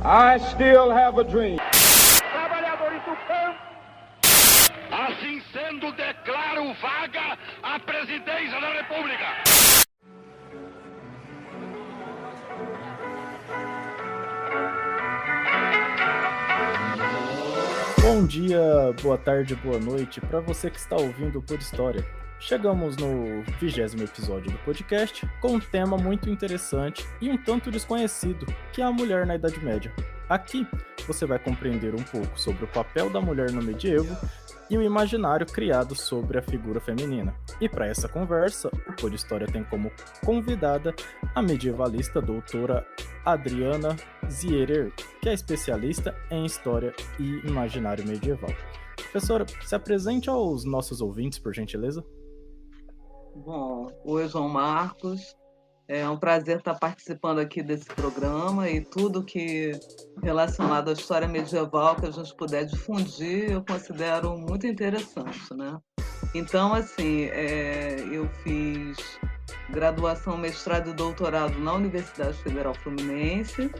I still have a dream. Trabalhadores do campo. Assim sendo, declaro vaga a presidência da República. Bom dia, boa tarde, boa noite para você que está ouvindo Por História. Chegamos no 20º episódio do podcast com um tema muito interessante e um tanto desconhecido, que é a mulher na Idade Média. Aqui você vai compreender um pouco sobre o papel da mulher no medievo e o imaginário criado sobre a figura feminina. E para essa conversa, o Por História tem como convidada a medievalista doutora Adriana Zierer, que é especialista em História e Imaginário Medieval. Professora, se apresente aos nossos ouvintes, por gentileza. Bom, oi João Marcos, é um prazer estar participando aqui desse programa e tudo que relacionado à história medieval que a gente puder difundir, eu considero muito interessante, né? Então, assim, eu fiz graduação, mestrado e doutorado na Universidade Federal Fluminense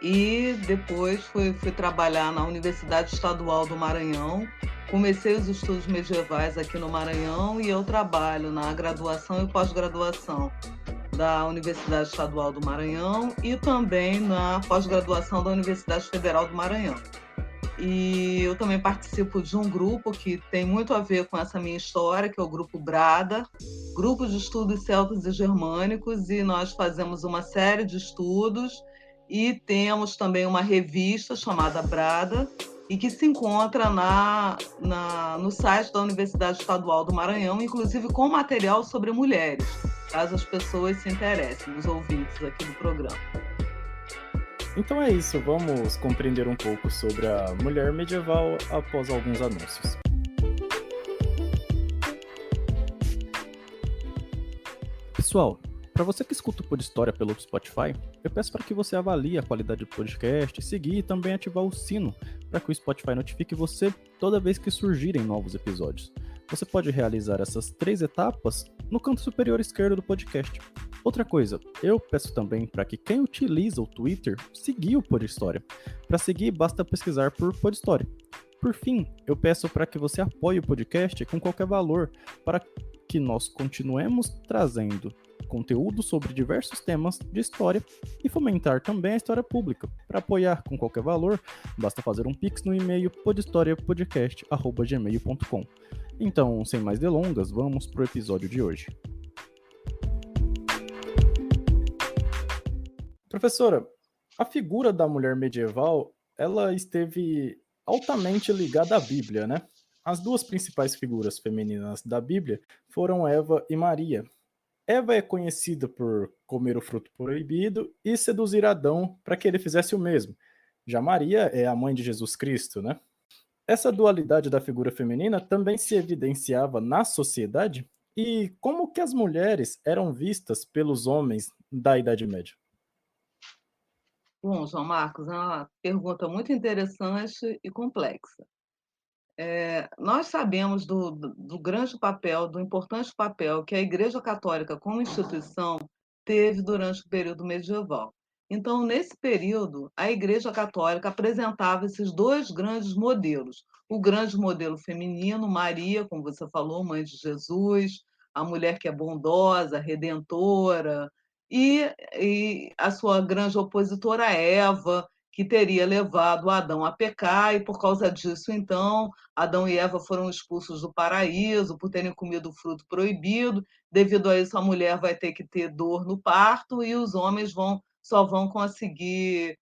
e depois fui trabalhar na Universidade Estadual do Maranhão. Comecei os estudos medievais aqui no Maranhão e eu trabalho na graduação e pós-graduação da Universidade Estadual do Maranhão e também na pós-graduação da Universidade Federal do Maranhão. E eu também participo de um grupo que tem muito a ver com essa minha história, que é o Grupo Brada, Grupo de Estudos Celtas e Germânicos, e nós fazemos uma série de estudos e temos também uma revista chamada Brada, e que se encontra no site da Universidade Estadual do Maranhão, inclusive com material sobre mulheres, caso as pessoas se interessem, os ouvintes aqui do programa. Então é isso, vamos compreender um pouco sobre a mulher medieval após alguns anúncios. Pessoal, para você que escuta o Por História pelo Spotify, eu peço para que você avalie a qualidade do podcast, seguir e também ativar o sino para que o Spotify notifique você toda vez que surgirem novos episódios. Você pode realizar essas 3 etapas no canto superior esquerdo do podcast. Outra coisa, eu peço também para que quem utiliza o Twitter siga o Por História. Para seguir, basta pesquisar por Por História. Por fim, eu peço para que você apoie o podcast com qualquer valor para que nós continuemos trazendo conteúdo sobre diversos temas de história e fomentar também a história pública. Para apoiar com qualquer valor, basta fazer um pix no e-mail podhistoriapodcast@gmail.com. Então, sem mais delongas, vamos para o episódio de hoje. Professora, a figura da mulher medieval, ela esteve altamente ligada à Bíblia, né? As 2 principais figuras femininas da Bíblia foram Eva e Maria. Eva é conhecida por comer o fruto proibido e seduzir Adão para que ele fizesse o mesmo. Já Maria é a mãe de Jesus Cristo, né? Essa dualidade da figura feminina também se evidenciava na sociedade? E como que as mulheres eram vistas pelos homens da Idade Média? Bom, João Marcos, é uma pergunta muito interessante e complexa. Nós sabemos do grande papel, do importante papel que a Igreja Católica como instituição teve durante o período medieval. Então, nesse período, a Igreja Católica apresentava esses 2 grandes modelos. O grande modelo feminino, Maria, como você falou, mãe de Jesus, a mulher que é bondosa, redentora, e a sua grande opositora Eva, que teria levado Adão a pecar, e por causa disso, então, Adão e Eva foram expulsos do paraíso por terem comido o fruto proibido. Devido a isso, a mulher vai ter que ter dor no parto e os homens só vão conseguir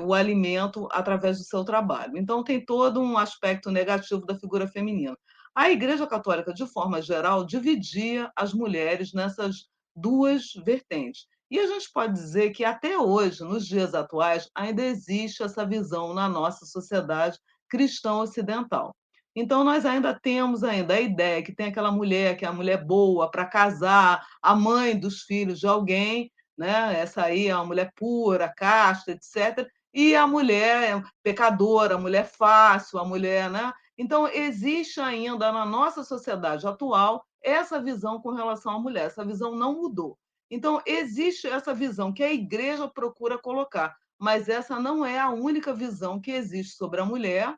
o alimento através do seu trabalho. Então, tem todo um aspecto negativo da figura feminina. A Igreja Católica, de forma geral, dividia as mulheres nessas 2 vertentes. E a gente pode dizer que até hoje, nos dias atuais, ainda existe essa visão na nossa sociedade cristã ocidental. Então, nós ainda temos a ideia que tem aquela mulher, que é a mulher boa para casar, a mãe dos filhos de alguém, né? Essa aí é uma mulher pura, casta, etc. E a mulher pecadora, a mulher fácil, a mulher, né? Então, existe ainda na nossa sociedade atual essa visão com relação à mulher. Essa visão não mudou. Então, existe essa visão que a igreja procura colocar. mas essa não é a única visão que existe sobre a mulher.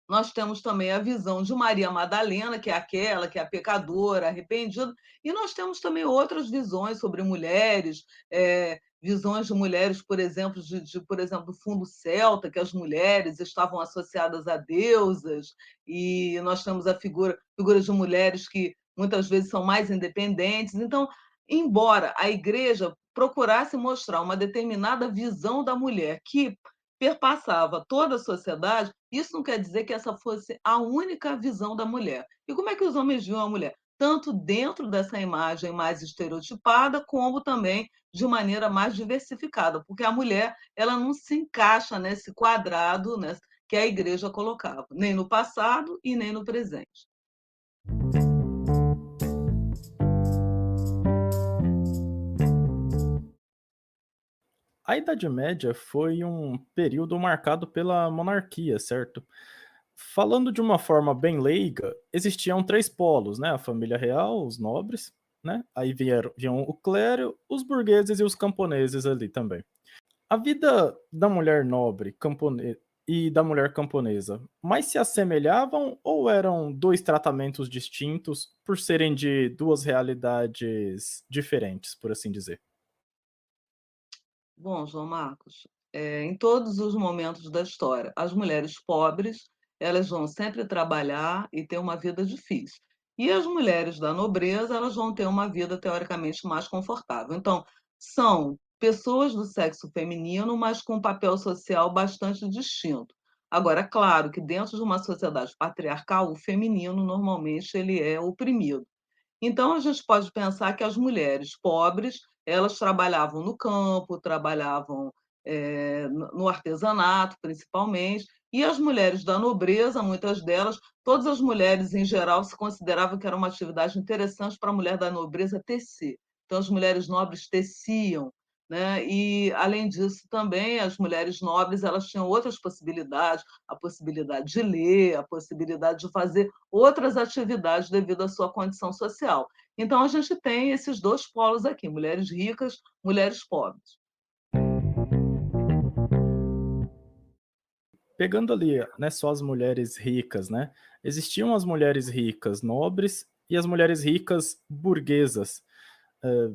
Nós temos também a visão de Maria Madalena, que é aquela que é a pecadora, arrependida, e nós temos também outras visões sobre mulheres, visões de mulheres, por exemplo, por exemplo, do fundo celta, que as mulheres estavam associadas a deusas, e nós temos figuras de mulheres que muitas vezes são mais independentes. Então, embora a igreja procurasse mostrar uma determinada visão da mulher que perpassava toda a sociedade, isso não quer dizer que essa fosse a única visão da mulher. E como é que os homens viam a mulher? Tanto dentro dessa imagem mais estereotipada, como também de maneira mais diversificada, porque a mulher ela não se encaixa nesse quadrado, né, que a igreja colocava, nem no passado e nem no presente. A Idade Média foi um período marcado pela monarquia, certo? Falando de uma forma bem leiga, existiam 3 polos, né, a família real, os nobres, né, aí vinham o clero, os burgueses e os camponeses ali também. A vida da mulher nobre e da mulher camponesa mais se assemelhavam ou eram 2 tratamentos distintos por serem de 2 realidades diferentes, por assim dizer? Bom, João Marcos, em todos os momentos da história, as mulheres pobres, elas vão sempre trabalhar e ter uma vida difícil. E as mulheres da nobreza, elas vão ter uma vida teoricamente mais confortável. Então, são pessoas do sexo feminino, mas com um papel social bastante distinto. Agora, claro que dentro de uma sociedade patriarcal, o feminino normalmente ele é oprimido. Então, a gente pode pensar que as mulheres pobres, elas trabalhavam no campo, trabalhavam no artesanato, principalmente, e as mulheres da nobreza, muitas delas, todas as mulheres em geral se consideravam que era uma atividade interessante para a mulher da nobreza tecer. Então, as mulheres nobres teciam, né? E além disso, também as mulheres nobres elas tinham outras possibilidades, a possibilidade de ler, a possibilidade de fazer outras atividades devido à sua condição social. Então, a gente tem esses 2 polos aqui, mulheres ricas, mulheres pobres. Pegando ali, né, só as mulheres ricas, né, existiam as mulheres ricas nobres e as mulheres ricas burguesas. Hã,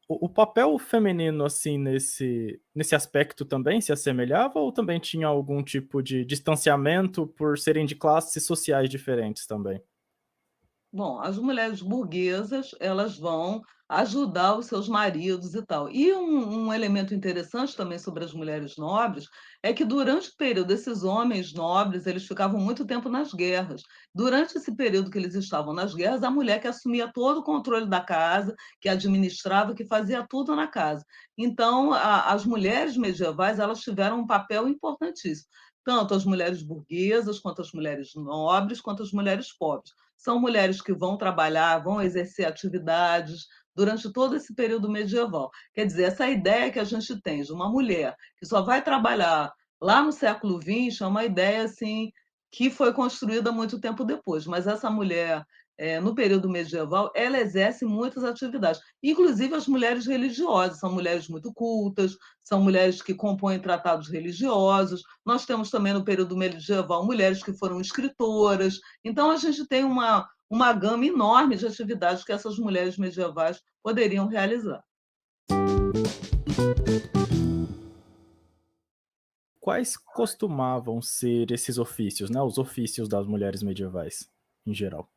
o papel feminino, assim, nesse aspecto também se assemelhava ou também tinha algum tipo de distanciamento por serem de classes sociais diferentes também? Bom, as mulheres burguesas, elas vão ajudar os seus maridos e tal. E um elemento interessante também sobre as mulheres nobres é que durante o período esses homens nobres, eles ficavam muito tempo nas guerras. Durante esse período que eles estavam nas guerras, a mulher que assumia todo o controle da casa, que administrava, que fazia tudo na casa. Então, as mulheres medievais, elas tiveram um papel importantíssimo. Tanto as mulheres burguesas, quanto as mulheres nobres, quanto as mulheres pobres. São mulheres que vão trabalhar, vão exercer atividades durante todo esse período medieval. Quer dizer, essa ideia que a gente tem de uma mulher que só vai trabalhar lá no século XX é uma ideia assim que foi construída muito tempo depois, mas essa mulher no período medieval, ela exerce muitas atividades, inclusive as mulheres religiosas, são mulheres muito cultas, são mulheres que compõem tratados religiosos. Nós temos também no período medieval mulheres que foram escritoras, então, a gente tem uma gama enorme de atividades que essas mulheres medievais poderiam realizar. Quais costumavam ser esses ofícios, né, os ofícios das mulheres medievais, em geral?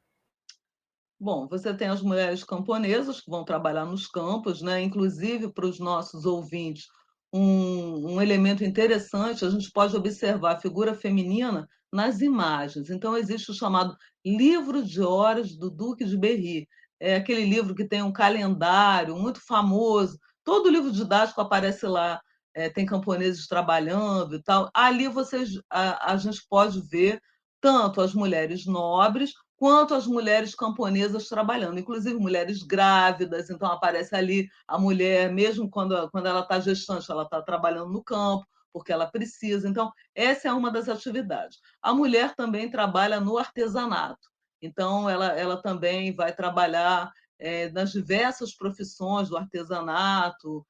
Bom, você tem as mulheres camponesas que vão trabalhar nos campos, né? Inclusive para os nossos ouvintes, um elemento interessante, a gente pode observar a figura feminina nas imagens. Então, existe o chamado Livro de Horas do Duque de Berry. É aquele livro que tem um calendário muito famoso. Todo livro didático aparece lá, tem camponeses trabalhando e tal. Ali a gente pode ver tanto as mulheres nobres quanto as mulheres camponesas trabalhando, inclusive mulheres grávidas, então aparece ali a mulher, mesmo quando ela está gestante, ela está trabalhando no campo, porque ela precisa. Então, essa é uma das atividades. A mulher também trabalha no artesanato, então ela também vai trabalhar nas diversas profissões do artesanato,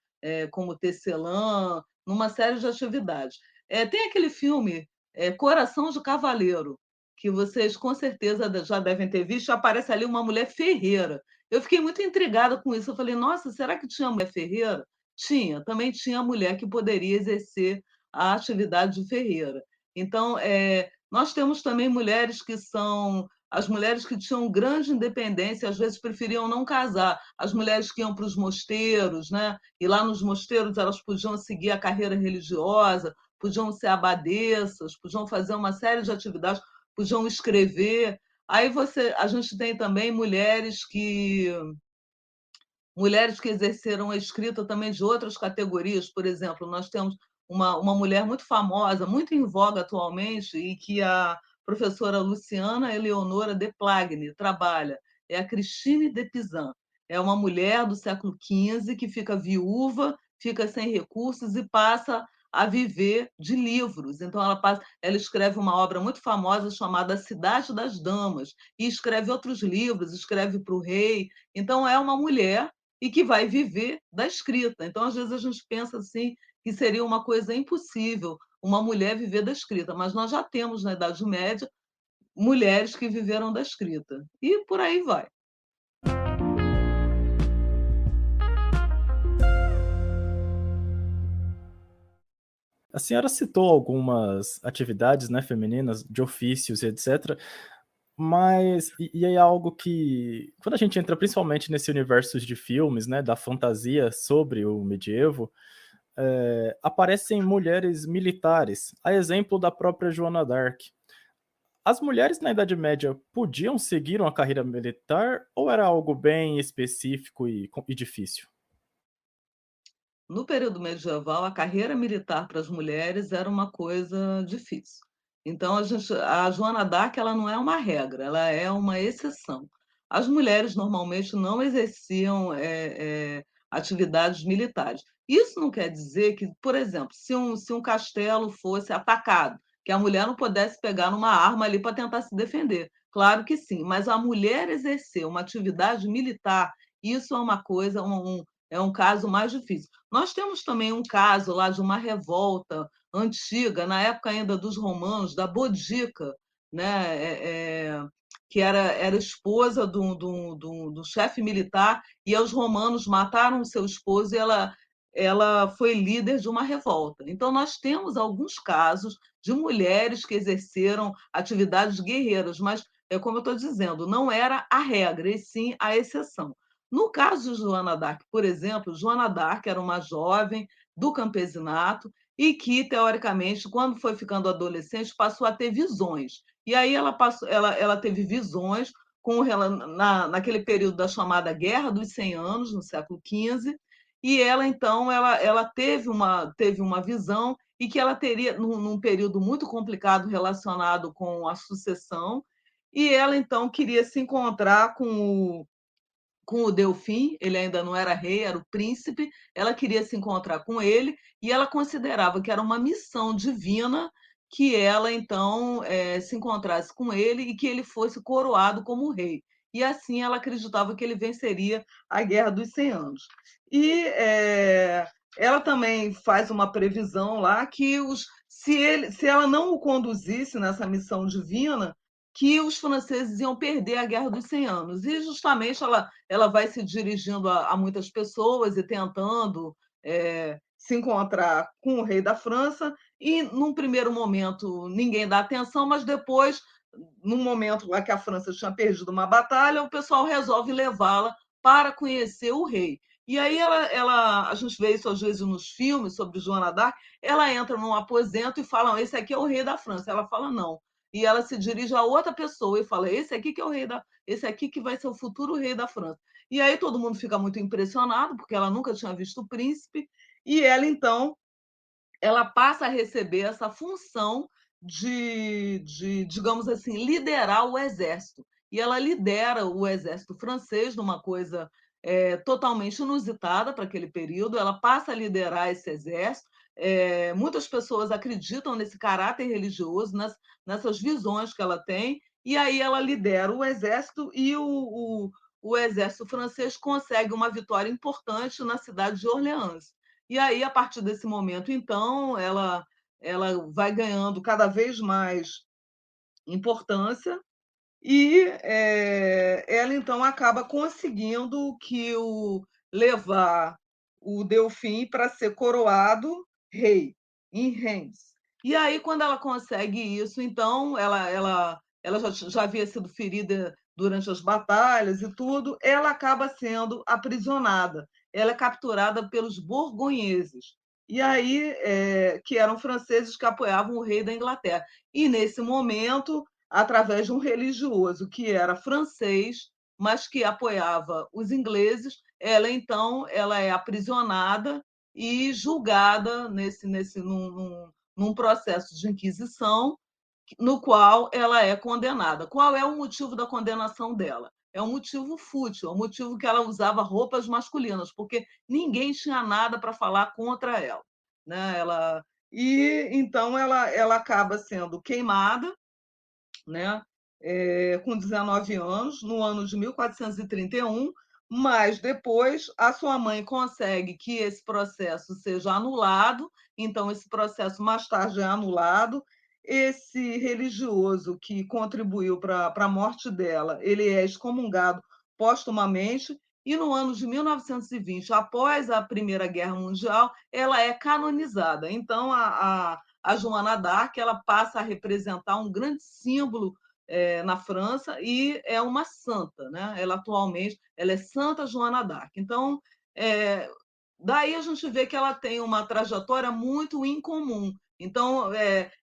como tecelã, numa série de atividades. Tem aquele filme, Coração de Cavaleiro, que vocês com certeza já devem ter visto, aparece ali uma mulher ferreira. Eu fiquei muito intrigada com isso, eu falei: "Nossa, será que tinha mulher ferreira?". Tinha, também tinha mulher que poderia exercer a atividade de ferreira. Então, nós temos também mulheres que são as mulheres que tinham grande independência, às vezes preferiam não casar, as mulheres que iam para os mosteiros, né? E lá nos mosteiros elas podiam seguir a carreira religiosa, podiam ser abadesas, podiam fazer uma série de atividades, podiam escrever. A gente tem também mulheres que exerceram a escrita também de outras categorias. Por exemplo, nós temos uma mulher muito famosa, muito em voga atualmente, e que a professora Luciana Eleonora de Plagne trabalha, é a Christine de Pizan. É uma mulher do século XV que fica viúva, fica sem recursos e passa a viver de livros. Então, ela escreve uma obra muito famosa chamada Cidade das Damas, e escreve outros livros, escreve para o rei. Então, é uma mulher e que vai viver da escrita. Então, às vezes, a gente pensa assim que seria uma coisa impossível uma mulher viver da escrita, mas nós já temos na Idade Média mulheres que viveram da escrita. E por aí vai. A senhora citou algumas atividades, né, femininas, de ofícios e etc. Mas e é algo que, quando a gente entra principalmente nesse universo de filmes, né, da fantasia sobre o medievo, aparecem mulheres militares, a exemplo da própria Joana d'Arc. As mulheres na Idade Média podiam seguir uma carreira militar ou era algo bem específico e difícil? No período medieval, a carreira militar para as mulheres era uma coisa difícil. Então, a Joana d'Arc ela não é uma regra, ela é uma exceção. As mulheres normalmente não exerciam atividades militares. Isso não quer dizer que, por exemplo, se um castelo fosse atacado, que a mulher não pudesse pegar numa arma ali para tentar se defender. Claro que sim, mas a mulher exercer uma atividade militar, isso é uma coisa, é um caso mais difícil. Nós temos também um caso lá de uma revolta antiga, na época ainda dos romanos, da Bodica, né? Que era esposa do chefe militar, e os romanos mataram seu esposo e ela foi líder de uma revolta. Então, nós temos alguns casos de mulheres que exerceram atividades guerreiras, mas, como eu estou dizendo, não era a regra, e sim a exceção. No caso de Joana d'Arc, por exemplo, Joana d'Arc era uma jovem do campesinato e que, teoricamente, quando foi ficando adolescente, passou a ter visões. E aí ela teve visões naquele período da chamada Guerra dos 100 Anos, no século XV, e ela, então, ela teve uma visão e que ela teria, num período muito complicado relacionado com a sucessão, e ela, então, queria se encontrar com o Delfim, ele ainda não era rei, era o príncipe, ela queria se encontrar com ele e ela considerava que era uma missão divina que ela, então, se encontrasse com ele e que ele fosse coroado como rei. E assim ela acreditava que ele venceria a Guerra dos 100 Anos. E ela também faz uma previsão lá que se ela não o conduzisse nessa missão divina, que os franceses iam perder a Guerra dos 100 Anos. E justamente ela vai se dirigindo a muitas pessoas e tentando se encontrar com o rei da França, e num primeiro momento ninguém dá atenção, mas depois, num momento lá que a França tinha perdido uma batalha, o pessoal resolve levá-la para conhecer o rei. E aí a gente vê isso às vezes nos filmes sobre Joana d'Arc, ela entra num aposento e fala: esse aqui é o rei da França. Ela fala: não. E ela se dirige a outra pessoa e fala: esse aqui que é o rei esse aqui que vai ser o futuro rei da França. E aí todo mundo fica muito impressionado, porque ela nunca tinha visto o príncipe, e ela, então, ela passa a receber essa função digamos assim, liderar o exército. E ela lidera o exército francês numa coisa totalmente inusitada para aquele período. Ela passa a liderar esse exército. Muitas pessoas acreditam nesse caráter religioso, nessas visões que ela tem, e aí ela lidera o exército e o exército francês consegue uma vitória importante na cidade de Orleans. E aí, a partir desse momento, então, ela vai ganhando cada vez mais importância e ela, então, acaba conseguindo levar o Delfim para ser coroado rei, em Reims. E aí, quando ela consegue isso, então, ela já havia sido ferida durante as batalhas e tudo, ela acaba sendo aprisionada. Ela é capturada pelos borgonheses. E aí, que eram franceses que apoiavam o rei da Inglaterra. E, nesse momento, através de um religioso que era francês, mas que apoiava os ingleses, ela é aprisionada e julgada num processo de inquisição, no qual ela é condenada. Qual é o motivo da condenação dela? É um motivo fútil, é um motivo que ela usava roupas masculinas, porque ninguém tinha nada para falar contra ela. Né? E então ela acaba sendo queimada, né? Com 19 anos, no ano de 1431, mas depois a sua mãe consegue que esse processo seja anulado, então esse processo mais tarde é anulado. Esse religioso que contribuiu para a morte dela, ele é excomungado póstumamente, e no ano de 1920, após a Primeira Guerra Mundial, ela é canonizada. Então, a Joana d'Arc ela passa a representar um grande símbolo na França e é uma santa, né? Ela atualmente ela é Santa Joana d'Arc. Então, daí a gente vê que ela tem uma trajetória muito incomum. Então,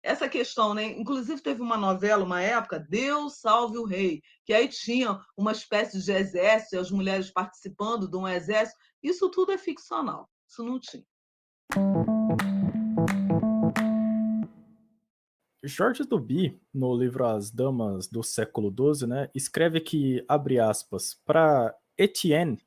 essa questão, né? Inclusive teve uma novela, uma época, Deus Salve o Rei, que aí tinha uma espécie de exército, as mulheres participando de um exército. Isso tudo é ficcional, isso não tinha. Georges Duby, no livro As Damas do Século XII, né, escreve que, abre aspas, para Etienne,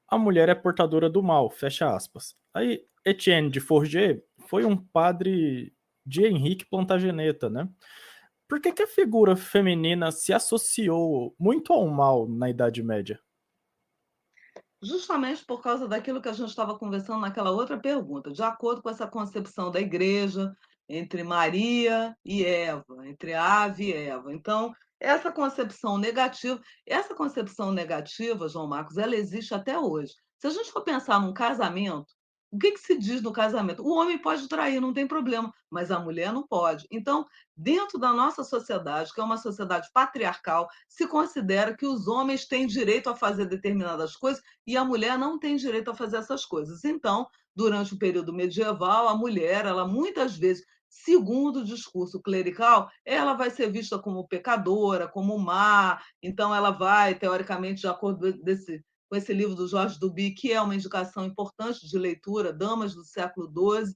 a mulher é portadora do mal, fecha aspas. Aí, Etienne de Forget foi um padre de Henrique Plantageneta, né? Por que a figura feminina se associou muito ao mal na Idade Média? Justamente por causa daquilo que a gente estava conversando naquela outra pergunta, de acordo com essa concepção da igreja entre Maria e Eva, entre Ave e Eva. Então, essa concepção negativa, João Marcos, ela existe até hoje. Se a gente for pensar num casamento, o que se diz no casamento? O homem pode trair, não tem problema, mas a mulher não pode. Então, dentro da nossa sociedade, que é uma sociedade patriarcal, se considera que os homens têm direito a fazer determinadas coisas e a mulher não tem direito a fazer essas coisas. Então, durante o período medieval, a mulher, ela muitas vezes, segundo o discurso clerical, ela vai ser vista como pecadora, como má, então ela vai, teoricamente, de acordo com esse livro do Jorge Duby, que é uma indicação importante de leitura, Damas do Século XII,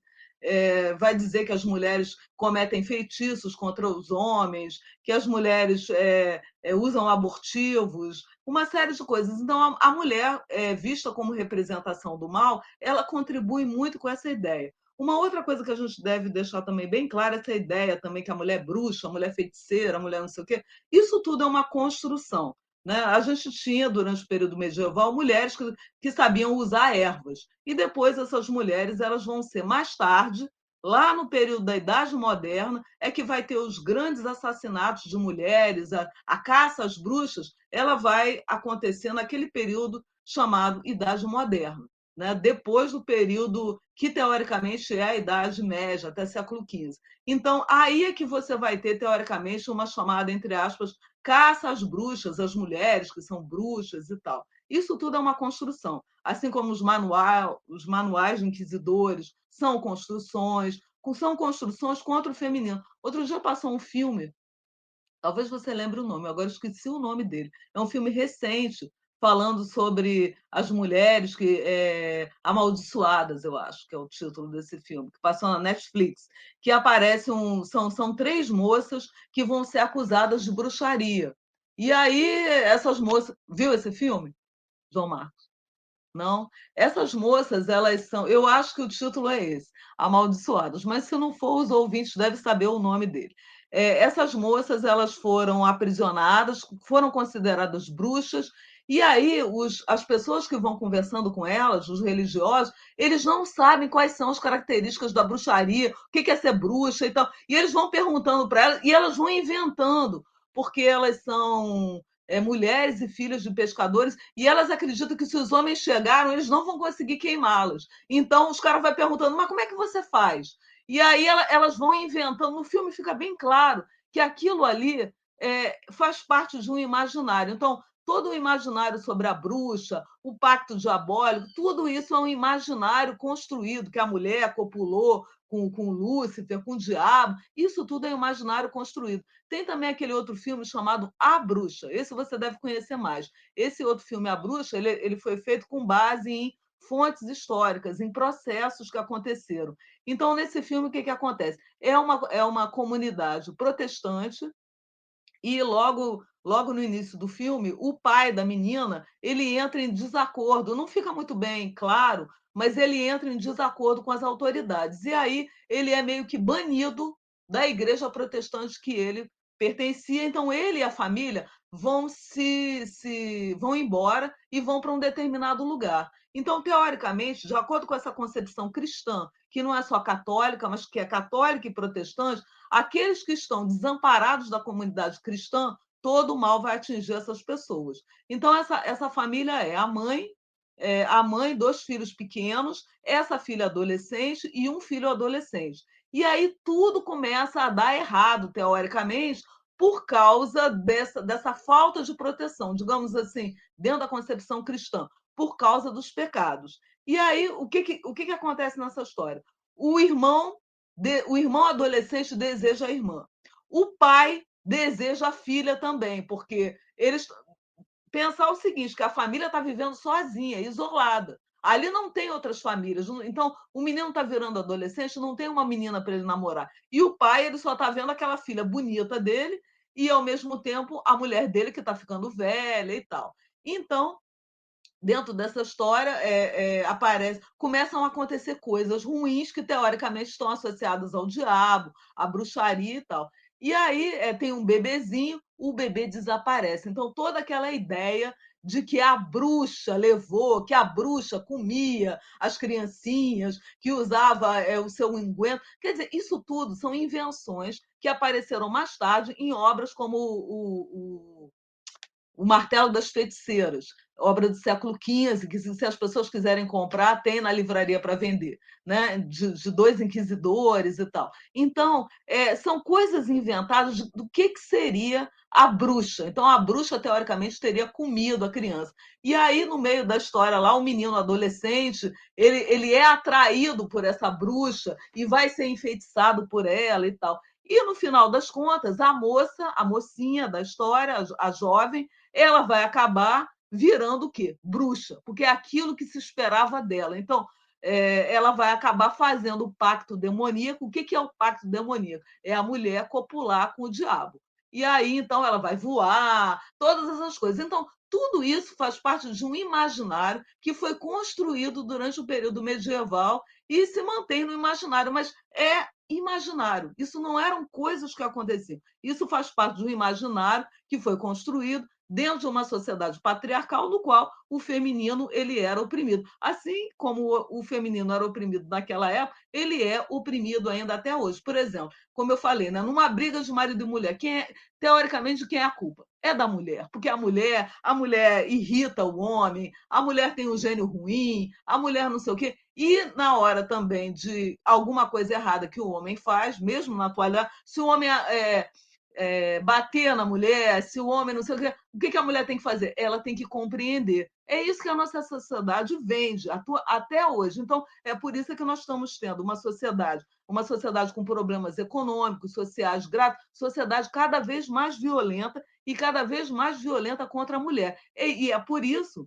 vai dizer que as mulheres cometem feitiços contra os homens, que as mulheres usam abortivos, uma série de coisas. Então, a mulher, vista como representação do mal, ela contribui muito com essa ideia. Uma outra coisa que a gente deve deixar também bem clara é essa ideia também que a mulher é bruxa, a mulher é feiticeira, a mulher não sei o quê. Isso tudo é uma construção. Né? A gente tinha, durante o período medieval, mulheres que sabiam usar ervas. E depois essas mulheres elas vão ser, mais tarde, lá no período da Idade Moderna, é que vai ter os grandes assassinatos de mulheres, a caça às bruxas, ela vai acontecer naquele período chamado Idade Moderna, né? Depois do período que, teoricamente, é a Idade Média, até século XV. Então, aí é que você vai ter, teoricamente, uma chamada, entre aspas, caça às bruxas, às mulheres que são bruxas e tal. Isso tudo é uma construção. Assim como os manuais de inquisidores são construções contra o feminino. Outro dia passou um filme, talvez você lembre o nome, agora esqueci o nome dele. É um filme recente, falando sobre as mulheres amaldiçoadas, eu acho que é o título desse filme, que passou na Netflix, que são três moças que vão ser acusadas de bruxaria. E aí, essas moças. Viu esse filme, João Marcos? Não? Essas moças, elas são. Eu acho que o título é esse, Amaldiçoadas, mas se não for, os ouvintes devem saber o nome dele. Essas moças elas foram aprisionadas, foram consideradas bruxas, E aí as pessoas que vão conversando com elas, os religiosos, eles não sabem quais são as características da bruxaria, o que é ser bruxa e tal. E eles vão perguntando para elas e elas vão inventando, porque elas são mulheres e filhas de pescadores, e elas acreditam que se os homens chegaram, eles não vão conseguir queimá-las. Então os caras vão perguntando, mas como é que você faz? E aí elas vão inventando. No filme fica bem claro que aquilo ali faz parte de um imaginário. Então, todo o imaginário sobre a bruxa, o pacto diabólico, tudo isso é um imaginário construído, que a mulher copulou com Lúcifer, com o diabo, isso tudo é um imaginário construído. Tem também aquele outro filme chamado A Bruxa, esse você deve conhecer mais. Esse outro filme, A Bruxa, ele foi feito com base em fontes históricas, em processos que aconteceram. Então, nesse filme, o que acontece? É uma comunidade protestante e logo no início do filme, o pai da menina ele entra em desacordo, não fica muito bem claro, mas ele entra em desacordo com as autoridades. E aí ele é meio que banido da igreja protestante que ele pertencia. Então ele e a família vão embora e vão para um determinado lugar. Então, teoricamente, de acordo com essa concepção cristã, que não é só católica, mas que é católica e protestante, aqueles que estão desamparados da comunidade cristã, todo o mal vai atingir essas pessoas. Então, essa família a mãe, dois filhos pequenos, essa filha adolescente e um filho adolescente. E aí tudo começa a dar errado, teoricamente, por causa dessa falta de proteção, digamos assim, dentro da concepção cristã, por causa dos pecados. E aí, o que acontece nessa história? O irmão o irmão adolescente deseja a irmã. O pai deseja a filha também, porque eles pensar o seguinte, que a família está vivendo sozinha, isolada. Ali não tem outras famílias. Então, o menino está virando adolescente, não tem uma menina para ele namorar. E o pai, ele só está vendo aquela filha bonita dele e, ao mesmo tempo, a mulher dele que está ficando velha e tal. Então, dentro dessa história começam a acontecer coisas ruins que teoricamente estão associadas ao diabo, à bruxaria e tal. E aí tem um bebezinho, o bebê desaparece. Então toda aquela ideia de que a bruxa levou, que a bruxa comia as criancinhas, que usava o seu unguento. Quer dizer, isso tudo são invenções que apareceram mais tarde em obras como o Martelo das Feiticeiras, obra do século XV, que se as pessoas quiserem comprar, tem na livraria para vender, né? de dois inquisidores e tal. Então, são coisas inventadas do que seria a bruxa. Então, a bruxa, teoricamente, teria comido a criança. E aí, no meio da história lá, o menino adolescente, ele é atraído por essa bruxa e vai ser enfeitiçado por ela e tal. E no final das contas, a mocinha da história, a jovem, ela vai acabar virando o quê? Bruxa, porque é aquilo que se esperava dela. Então, ela vai acabar fazendo o pacto demoníaco. O que é o pacto demoníaco? É a mulher copular com o diabo. E aí, então, ela vai voar, todas essas coisas. Então, tudo isso faz parte de um imaginário que foi construído durante o período medieval e se mantém no imaginário, mas é imaginário. Isso não eram coisas que aconteciam. Isso faz parte de um imaginário que foi construído dentro de uma sociedade patriarcal no qual o feminino ele era oprimido. Assim como o feminino era oprimido naquela época, ele é oprimido ainda até hoje. Por exemplo, como eu falei, né, numa briga de marido e mulher, teoricamente, quem é a culpa? É da mulher, porque a mulher irrita o homem, a mulher tem um gênio ruim, a mulher não sei o quê. E na hora também de alguma coisa errada que o homem faz, mesmo na atualidade, se o homem bater na mulher, se o homem não sei o que a mulher tem que fazer? Ela tem que compreender. É isso que a nossa sociedade vende até hoje. Então, é por isso que nós estamos tendo uma sociedade com problemas econômicos, sociais graves, sociedade cada vez mais violenta e cada vez mais violenta contra a mulher. E é por isso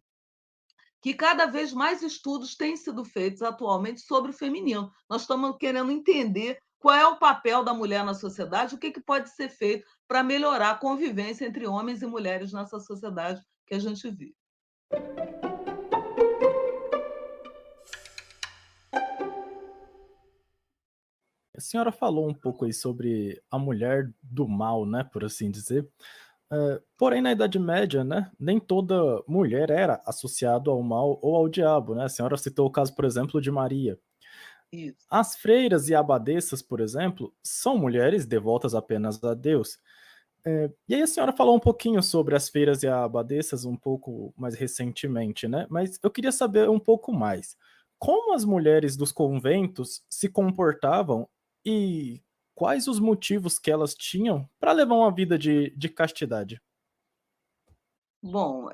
que cada vez mais estudos têm sido feitos atualmente sobre o feminino. Nós estamos querendo entender qual é o papel da mulher na sociedade, o que pode ser feito para melhorar a convivência entre homens e mulheres nessa sociedade que a gente vive. A senhora falou um pouco aí sobre a mulher do mal, né, por assim dizer. Porém, na Idade Média, né, nem toda mulher era associada ao mal ou ao diabo, né? A senhora citou o caso, por exemplo, de Maria. Isso. As freiras e abadesas, por exemplo, são mulheres devotas apenas a Deus. E aí a senhora falou um pouquinho sobre as feiras e abadesas um pouco mais recentemente, né? Mas eu queria saber um pouco mais. Como as mulheres dos conventos se comportavam e quais os motivos que elas tinham para levar uma vida de castidade? Bom,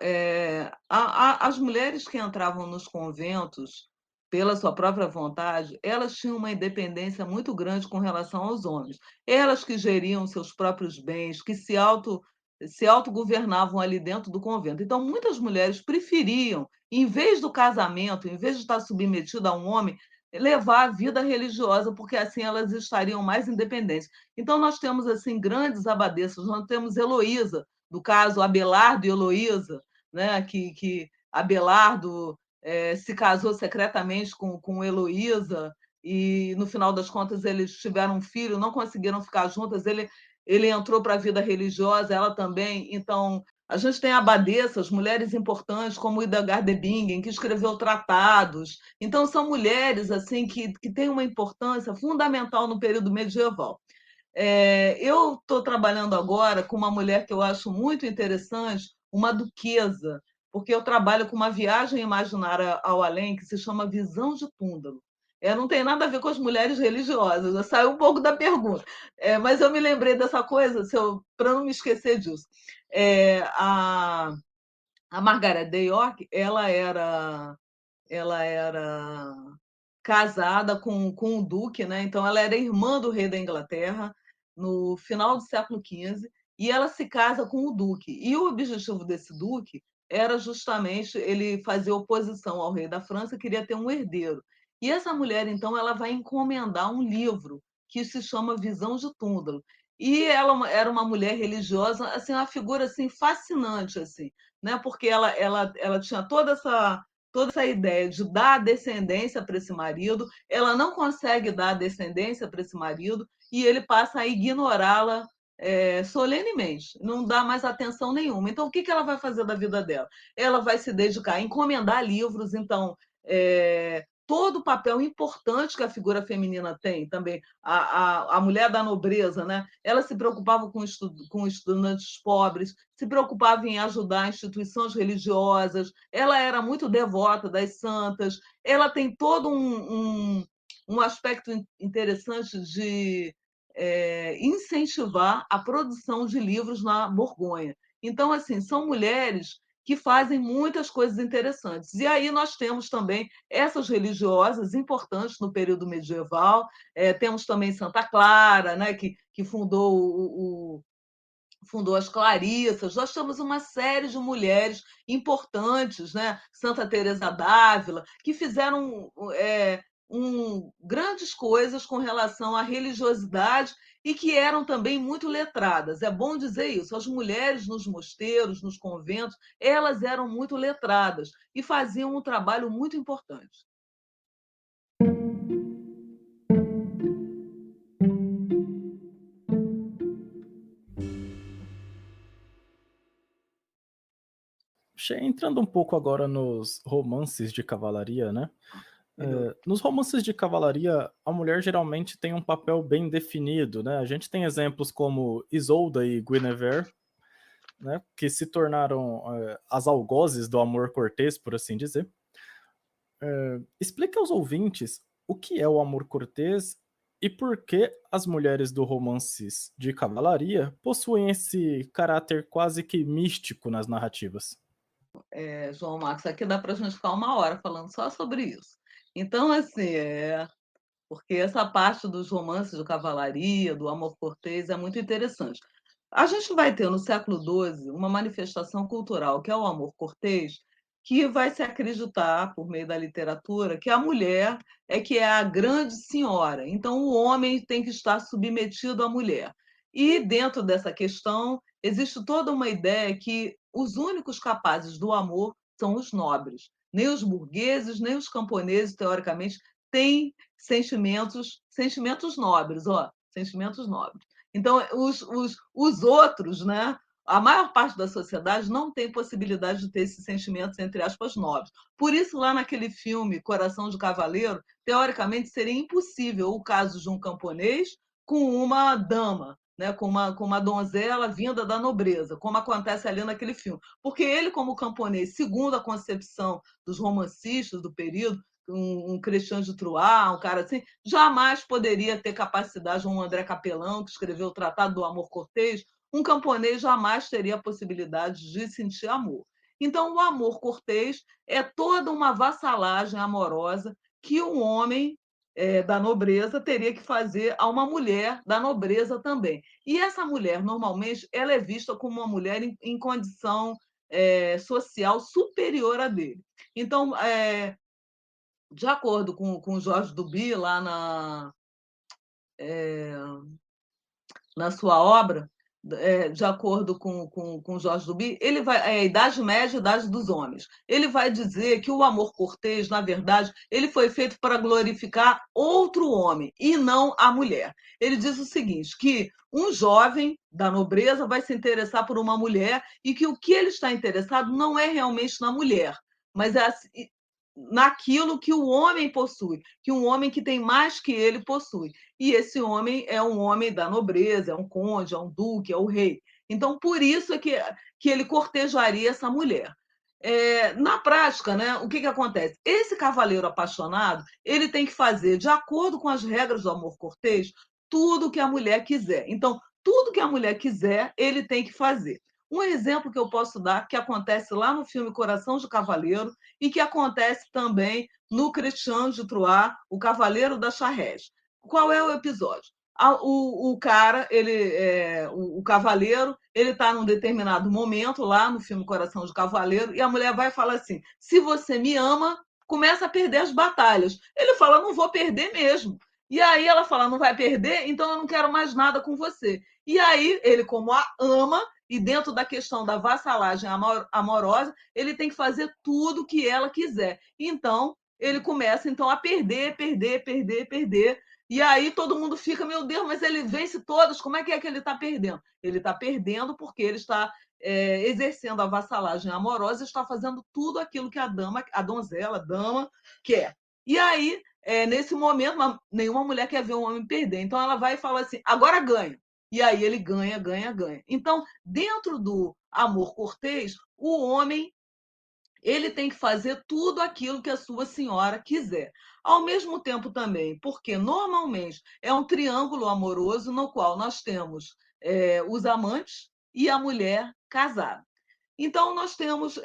as mulheres que entravam nos conventos pela sua própria vontade, elas tinham uma independência muito grande com relação aos homens. Elas que geriam seus próprios bens, que se autogovernavam ali dentro do convento. Então, muitas mulheres preferiam, em vez do casamento, em vez de estar submetida a um homem, levar a vida religiosa, porque assim elas estariam mais independentes. Então, nós temos assim grandes abadesas, nós temos Heloísa, do caso Abelardo e Heloísa, né, que Abelardo se casou secretamente com Heloísa e, no final das contas, eles tiveram um filho, não conseguiram ficar juntas, ele entrou para a vida religiosa, ela também. Então, a gente tem abadesas, mulheres importantes, como Hildegard de Bingen, que escreveu tratados. Então, são mulheres assim que têm uma importância fundamental no período medieval. Eu estou trabalhando agora com uma mulher que eu acho muito interessante, uma duquesa, porque eu trabalho com uma viagem imaginária ao além que se chama Visão de Túndalo. Não tem nada a ver com as mulheres religiosas, eu saio um pouco da pergunta, mas eu me lembrei dessa coisa para não me esquecer disso. A Margaret de York, ela era casada com o duque, né? Então ela era irmã do rei da Inglaterra no final do século XV e ela se casa com o duque. E o objetivo desse duque era justamente ele fazer oposição ao rei da França, queria ter um herdeiro. E essa mulher, então, ela vai encomendar um livro que se chama Visão de Túndalo. E ela era uma mulher religiosa, assim, uma figura assim fascinante, assim, né? Porque ela tinha toda essa ideia de dar descendência para esse marido, ela não consegue dar descendência para esse marido e ele passa a ignorá-la solenemente, não dá mais atenção nenhuma. Então, o que ela vai fazer da vida dela? Ela vai se dedicar a encomendar livros, então, todo o papel importante que a figura feminina tem também, a mulher da nobreza, né? Ela se preocupava com estudantes pobres, se preocupava em ajudar instituições religiosas, ela era muito devota das santas, ela tem todo um aspecto interessante de incentivar a produção de livros na Borgonha. Então, assim, são mulheres que fazem muitas coisas interessantes. E aí nós temos também essas religiosas importantes no período medieval, temos também Santa Clara, né, que fundou as Clarissas. Nós temos uma série de mulheres importantes, né? Santa Teresa d'Ávila, que fizeram grandes coisas com relação à religiosidade e que eram também muito letradas. É bom dizer isso. As mulheres nos mosteiros, nos conventos, elas eram muito letradas e faziam um trabalho muito importante. Entrando um pouco agora nos romances de cavalaria, né? Melhor. Nos romances de cavalaria, a mulher geralmente tem um papel bem definido, né? A gente tem exemplos como Isolda e Guinevere, né? Que se tornaram as algozes do amor cortês, por assim dizer. Explique aos ouvintes o que é o amor cortês e por que as mulheres do romances de cavalaria possuem esse caráter quase que místico nas narrativas. João Marcos, aqui dá para a gente ficar uma hora falando só sobre isso. Então, assim, porque essa parte dos romances de cavalaria, do amor cortês, é muito interessante. A gente vai ter no século XII uma manifestação cultural, que é o amor cortês, que vai se acreditar, por meio da literatura, que a mulher é que é a grande senhora. Então, o homem tem que estar submetido à mulher. E, dentro dessa questão, existe toda uma ideia que os únicos capazes do amor são os nobres. Nem os burgueses, nem os camponeses, teoricamente, têm sentimentos nobres, ó, sentimentos nobres. Então, os outros, né, A maior parte da sociedade não tem possibilidade de ter esses sentimentos, entre aspas, nobres. Por isso, lá naquele filme Coração de Cavaleiro, teoricamente seria impossível o caso de um camponês com uma dama, né, com uma donzela vinda da nobreza, como acontece ali naquele filme. Porque ele, como camponês, segundo a concepção dos romancistas do período, um Christian de Troyes, um cara assim, jamais poderia ter capacidade, um André Capelão, que escreveu o Tratado do Amor Cortês, um camponês jamais teria a possibilidade de sentir amor. Então, o amor cortês é toda uma vassalagem amorosa que um homem da nobreza teria que fazer a uma mulher da nobreza também. E essa mulher, normalmente, ela é vista como uma mulher em condição social superior à dele. Então, de acordo com Jorge Duby, lá na sua obra, de acordo com Jorge Duby, ele vai, a Idade Média e a Idade dos Homens. Ele vai dizer que o amor cortês, na verdade, ele foi feito para glorificar outro homem e não a mulher. Ele diz o seguinte, que um jovem da nobreza vai se interessar por uma mulher e que o que ele está interessado não é realmente na mulher, mas é naquilo que o homem possui, que um homem que tem mais que ele possui. E esse homem é um homem da nobreza, é um conde, é um duque, é o rei. Então, por isso é que ele cortejaria essa mulher. Na prática, né, o que acontece? Esse cavaleiro apaixonado, ele tem que fazer, de acordo com as regras do amor cortês, tudo que a mulher quiser. Então, tudo que a mulher quiser, ele tem que fazer. Um exemplo que eu posso dar, que acontece lá no filme Coração de Cavaleiro e que acontece também no Christian de Troyes, O Cavaleiro da Charrette. Qual é o episódio? O cara, o cavaleiro, ele está num determinado momento lá no filme Coração de Cavaleiro e a mulher vai falar assim: se você me ama, começa a perder as batalhas. Ele fala: não vou perder mesmo. E aí ela fala: não vai perder, então eu não quero mais nada com você. E aí ele, como a ama, e dentro da questão da vassalagem amorosa, ele tem que fazer tudo que ela quiser. Então, ele começa então a perder, perder, perder, perder. E aí todo mundo fica, meu Deus, mas ele vence todas, como é que ele está perdendo? Ele está perdendo porque ele está exercendo a vassalagem amorosa e está fazendo tudo aquilo que a dama, a donzela, a dama, quer. E aí, nesse momento, nenhuma mulher quer ver um homem perder. Então ela vai e fala assim: agora ganha. E aí ele ganha, ganha, ganha. Então, dentro do amor cortês, o homem ele tem que fazer tudo aquilo que a sua senhora quiser. Ao mesmo tempo também, porque normalmente é um triângulo amoroso no qual nós temos os amantes e a mulher casada. Então, nós temos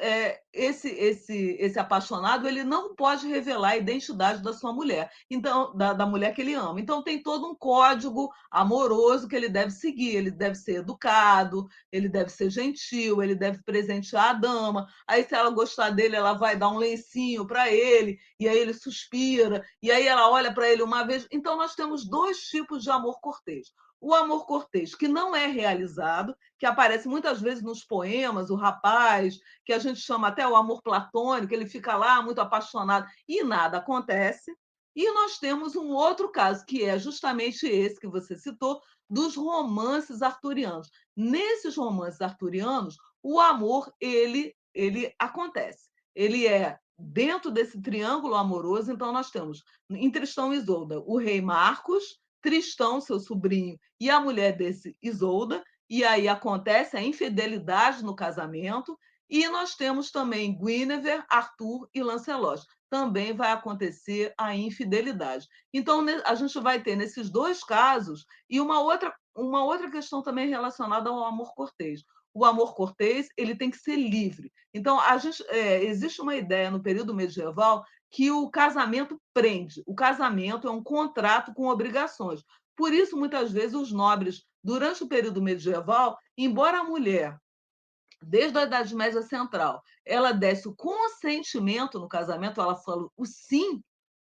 esse apaixonado, ele não pode revelar a identidade da sua mulher, então da mulher que ele ama. Então, tem todo um código amoroso que ele deve seguir. Ele deve ser educado, ele deve ser gentil, ele deve presentear a dama. Aí, se ela gostar dele, ela vai dar um lencinho para ele, e aí ele suspira, e aí ela olha para ele uma vez. Então, nós temos dois tipos de amor cortês. O amor cortês, que não é realizado, que aparece muitas vezes nos poemas, o rapaz, que a gente chama até o amor platônico, ele fica lá muito apaixonado e nada acontece. E nós temos um outro caso, que é justamente esse que você citou, dos romances arturianos. Nesses romances arturianos, o amor ele acontece. Ele é dentro desse triângulo amoroso, então nós temos em Tristão e Isolda o rei Marcos, Tristão, seu sobrinho, e a mulher desse Isolda, e aí acontece a infidelidade no casamento, e nós temos também Guinevere, Arthur e Lancelot. Também vai acontecer a infidelidade. Então, a gente vai ter nesses dois casos, e uma outra questão também relacionada ao amor cortês. O amor cortês ele tem que ser livre. Então, existe uma ideia no período medieval que o casamento prende. O casamento é um contrato com obrigações. Por isso, muitas vezes, os nobres, durante o período medieval, embora a mulher, desde a Idade Média Central, ela desse o consentimento no casamento, ela fala o sim,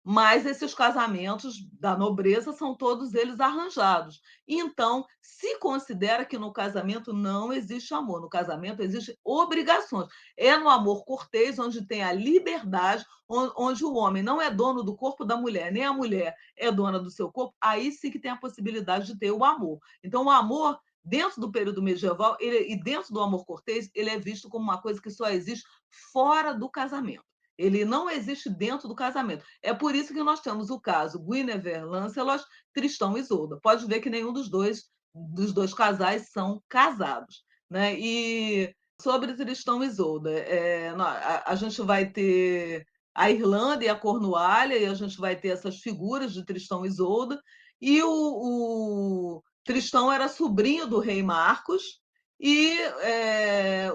mas esses casamentos da nobreza são todos eles arranjados. Então, se considera que no casamento não existe amor, no casamento existem obrigações. É no amor cortês, onde tem a liberdade, onde o homem não é dono do corpo da mulher, nem a mulher é dona do seu corpo, aí sim que tem a possibilidade de ter o amor. Então, o amor dentro do período medieval e dentro do amor cortês, ele é visto como uma coisa que só existe fora do casamento. Ele não existe dentro do casamento. É por isso que nós temos o caso Guinevere, Lancelot, Tristão e Isolda. Pode ver que nenhum dos dois casais são casados, né? E sobre Tristão e Isolda, a gente vai ter a Irlanda e a Cornualha, e a gente vai ter essas figuras de Tristão e Isolda, e o Tristão era sobrinho do rei Marcos, e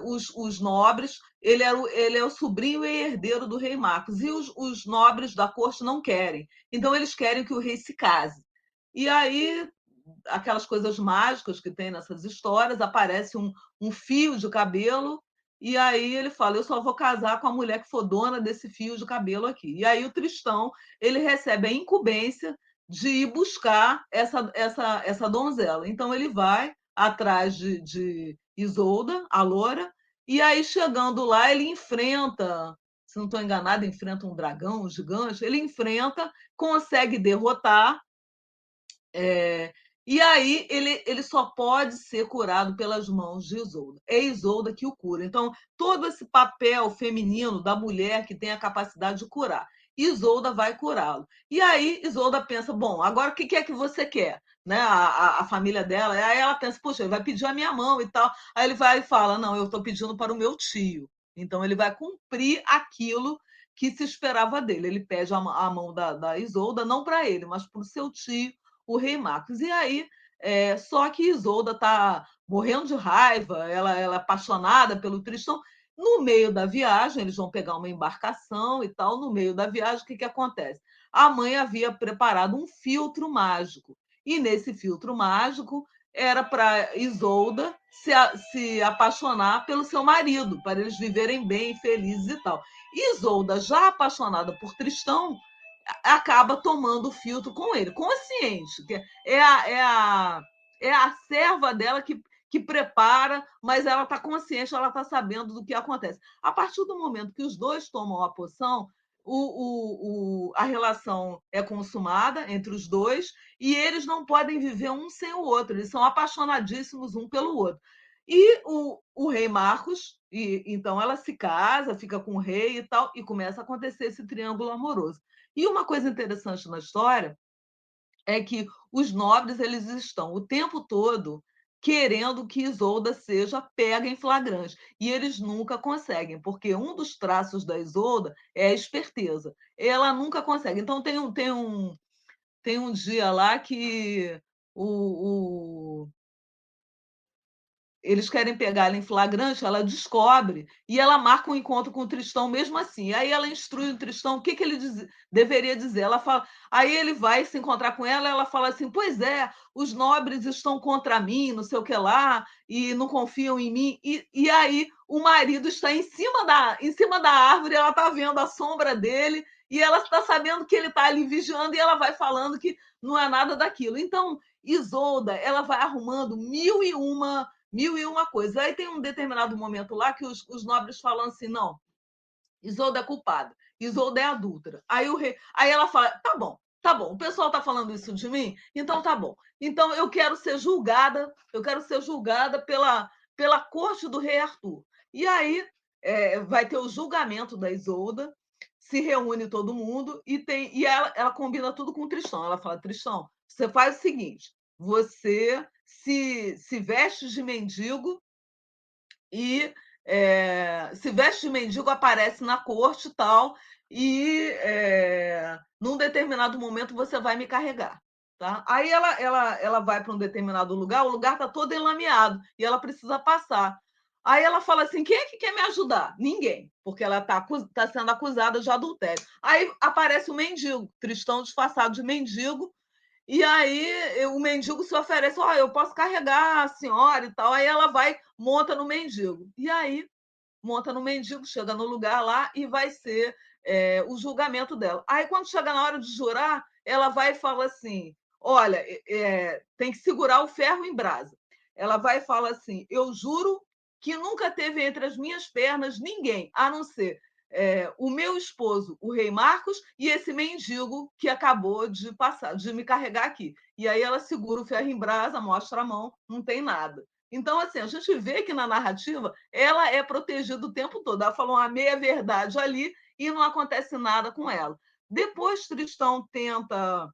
os nobres, ele é o sobrinho e herdeiro do rei Marcos, e os nobres da corte não querem. Então, eles querem que o rei se case. E aí, aquelas coisas mágicas que tem nessas histórias, aparece um fio de cabelo, e aí ele fala, eu só vou casar com a mulher que for dona desse fio de cabelo aqui. E aí o Tristão, ele recebe a incumbência de ir buscar essa donzela. Então ele vai atrás de Isolda, a loura, e aí chegando lá ele enfrenta, se não estou enganada, enfrenta um dragão, um gigante, ele enfrenta, consegue derrotar, e aí ele só pode ser curado pelas mãos de Isolda. É Isolda que o cura. Então, todo esse papel feminino da mulher que tem a capacidade de curar. Isolda vai curá-lo. E aí Isolda pensa, bom, agora o que é que você quer? Né? A família dela, aí ela pensa, poxa, ele vai pedir a minha mão e tal. Aí ele vai e fala, não, eu estou pedindo para o meu tio. Então ele vai cumprir aquilo que se esperava dele. Ele pede a mão da Isolda, não para ele, mas para o seu tio, o rei Marcos. E aí, só que Isolda está morrendo de raiva, ela é apaixonada pelo Tristão. No meio da viagem, eles vão pegar uma embarcação e tal. No meio da viagem, o que acontece? A mãe havia preparado um filtro mágico. E nesse filtro mágico era para Isolda se apaixonar pelo seu marido, para eles viverem bem, felizes e tal. Isolda, já apaixonada por Tristão, acaba tomando o filtro com ele, consciente, que é a serva dela que prepara, mas ela está consciente, ela está sabendo do que acontece. A partir do momento que os dois tomam a poção, a relação é consumada entre os dois e eles não podem viver um sem o outro, eles são apaixonadíssimos um pelo outro. E o rei Marcos, então ela se casa, fica com o rei e tal, e começa a acontecer esse triângulo amoroso. E uma coisa interessante na história é que os nobres eles estão o tempo todo querendo que Isolda seja pega em flagrante. E eles nunca conseguem, porque um dos traços da Isolda é a esperteza. Ela nunca consegue. Então, tem um dia lá que eles querem pegar ela em flagrante, ela descobre e ela marca um encontro com o Tristão mesmo assim. Aí ela instrui o Tristão o que ele deveria dizer. Ela fala, aí ele vai se encontrar com ela, ela fala assim: pois é, os nobres estão contra mim, não sei o que lá, e não confiam em mim. E aí o marido está em cima da árvore, ela está vendo a sombra dele e ela está sabendo que ele está ali vigiando e ela vai falando que não é nada daquilo. Então, Isolda, ela vai arrumando mil e uma coisas. Aí tem um determinado momento lá que os nobres falam assim, não, Isolda é culpada, Isolda é adúltera. Aí ela fala, tá bom, o pessoal está falando isso de mim, então tá bom. Então eu quero ser julgada pela corte do rei Arthur. E aí vai ter o julgamento da Isolda, se reúne todo mundo e ela combina tudo com o Tristão. Ela fala, Tristão, você faz o seguinte, você se veste de mendigo e se veste de mendigo, aparece na corte e tal, e num determinado momento você vai me carregar. Tá? Aí ela vai para um determinado lugar, o lugar está todo enlameado e ela precisa passar. Aí ela fala assim: quem é que quer me ajudar? Ninguém, porque ela tá sendo acusada de adultério. Aí aparece o mendigo, Tristão disfarçado de mendigo, e aí o mendigo se oferece, eu posso carregar a senhora e tal. Aí ela vai, monta no mendigo. E aí monta no mendigo, chega no lugar lá e vai ser o julgamento dela. Aí quando chega na hora de jurar, ela vai e fala assim, olha, tem que segurar o ferro em brasa. Ela vai e fala assim, eu juro que nunca teve entre as minhas pernas ninguém, a não ser o meu esposo, o rei Marcos, e esse mendigo que acabou de me carregar aqui. E aí ela segura o ferro em brasa, mostra a mão, não tem nada. Então, assim, a gente vê que na narrativa ela é protegida o tempo todo. Ela falou uma meia-verdade ali e não acontece nada com ela. Depois, Tristão tenta.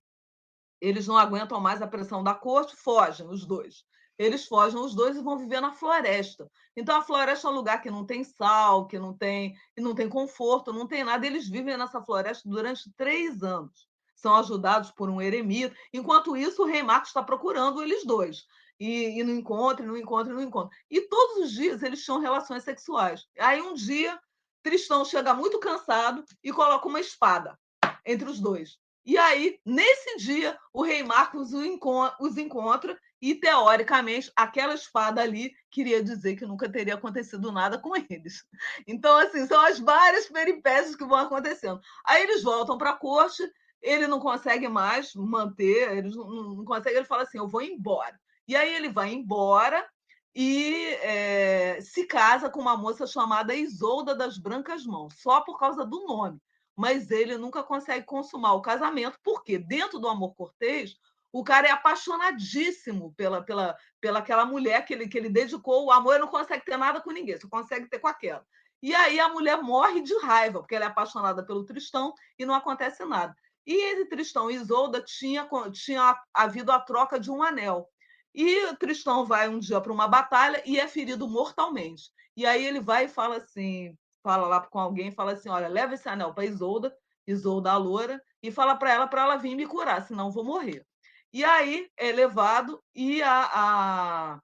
Eles não aguentam mais a pressão da corte, fogem os dois. Eles fogem os dois e vão viver na floresta. Então, a floresta é um lugar que não tem sal, que não tem conforto, não tem nada. Eles vivem nessa floresta durante 3 anos. São ajudados por um eremita. Enquanto isso, o rei Marcos está procurando eles dois. E não encontra, não encontra, não encontra. E todos os dias eles tinham relações sexuais. Aí, um dia, Tristão chega muito cansado e coloca uma espada entre os dois. E aí, nesse dia, o rei Marcos os encontra e, teoricamente, aquela espada ali queria dizer que nunca teria acontecido nada com eles. Então, assim, são as várias peripécias que vão acontecendo. Aí eles voltam para a corte, ele não consegue mais manter, eles não conseguem, ele fala assim, eu vou embora. E aí ele vai embora e se casa com uma moça chamada Isolda das Brancas Mãos, só por causa do nome. Mas ele nunca consegue consumar o casamento, porque dentro do amor cortês, o cara é apaixonadíssimo pela aquela mulher que ele dedicou o amor, ele não consegue ter nada com ninguém, só consegue ter com aquela. E aí a mulher morre de raiva, porque ela é apaixonada pelo Tristão e não acontece nada. E entre Tristão e Isolda tinha havido a troca de um anel. E o Tristão vai um dia para uma batalha e é ferido mortalmente. E aí ele vai e fala assim, fala lá com alguém e fala assim, olha, leva esse anel para Isolda, Isolda a loura, e fala para ela vir me curar, senão eu vou morrer. E aí é levado e acho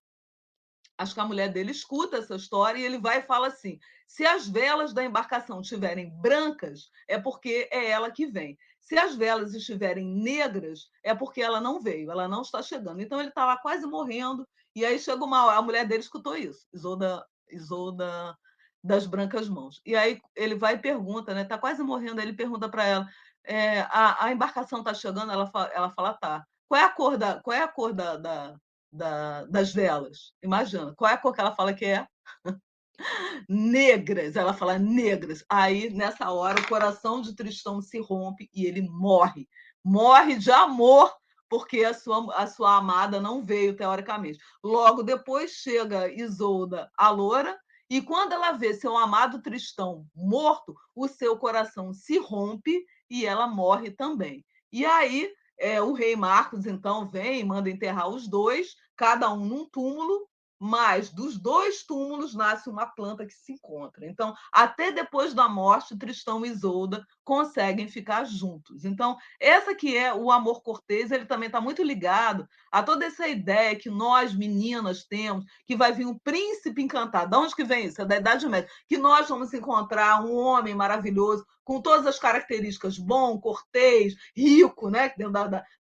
que a mulher dele escuta essa história e ele vai e fala assim, se as velas da embarcação estiverem brancas, é porque é ela que vem. Se as velas estiverem negras, é porque ela não veio, ela não está chegando. Então ele está lá quase morrendo, e aí chega uma hora, a mulher dele escutou isso, Isolda das Brancas Mãos. E aí ele vai e pergunta, né? Está quase morrendo, aí ele pergunta para ela, a embarcação está chegando? Ela fala, tá. Qual é a cor das velas? Imagina, qual é a cor que ela fala que é? Negras, ela fala negras. Aí, nessa hora, o coração de Tristão se rompe e ele morre. Morre de amor, porque a sua amada não veio, teoricamente. Logo depois chega Isolda, a loura, e quando ela vê seu amado Tristão morto, o seu coração se rompe e ela morre também. E aí, o rei Marcos, então, vem e manda enterrar os dois, cada um num túmulo, mas dos dois túmulos nasce uma planta que se encontra. Então, até depois da morte, Tristão e Isolda conseguem ficar juntos. Então, essa que é o amor cortês, ele também está muito ligado a toda essa ideia que nós, meninas, temos, que vai vir um príncipe encantado. De onde que vem isso? É da Idade Média. Que nós vamos encontrar um homem maravilhoso, com todas as características, bom, cortês, rico, né? Dentro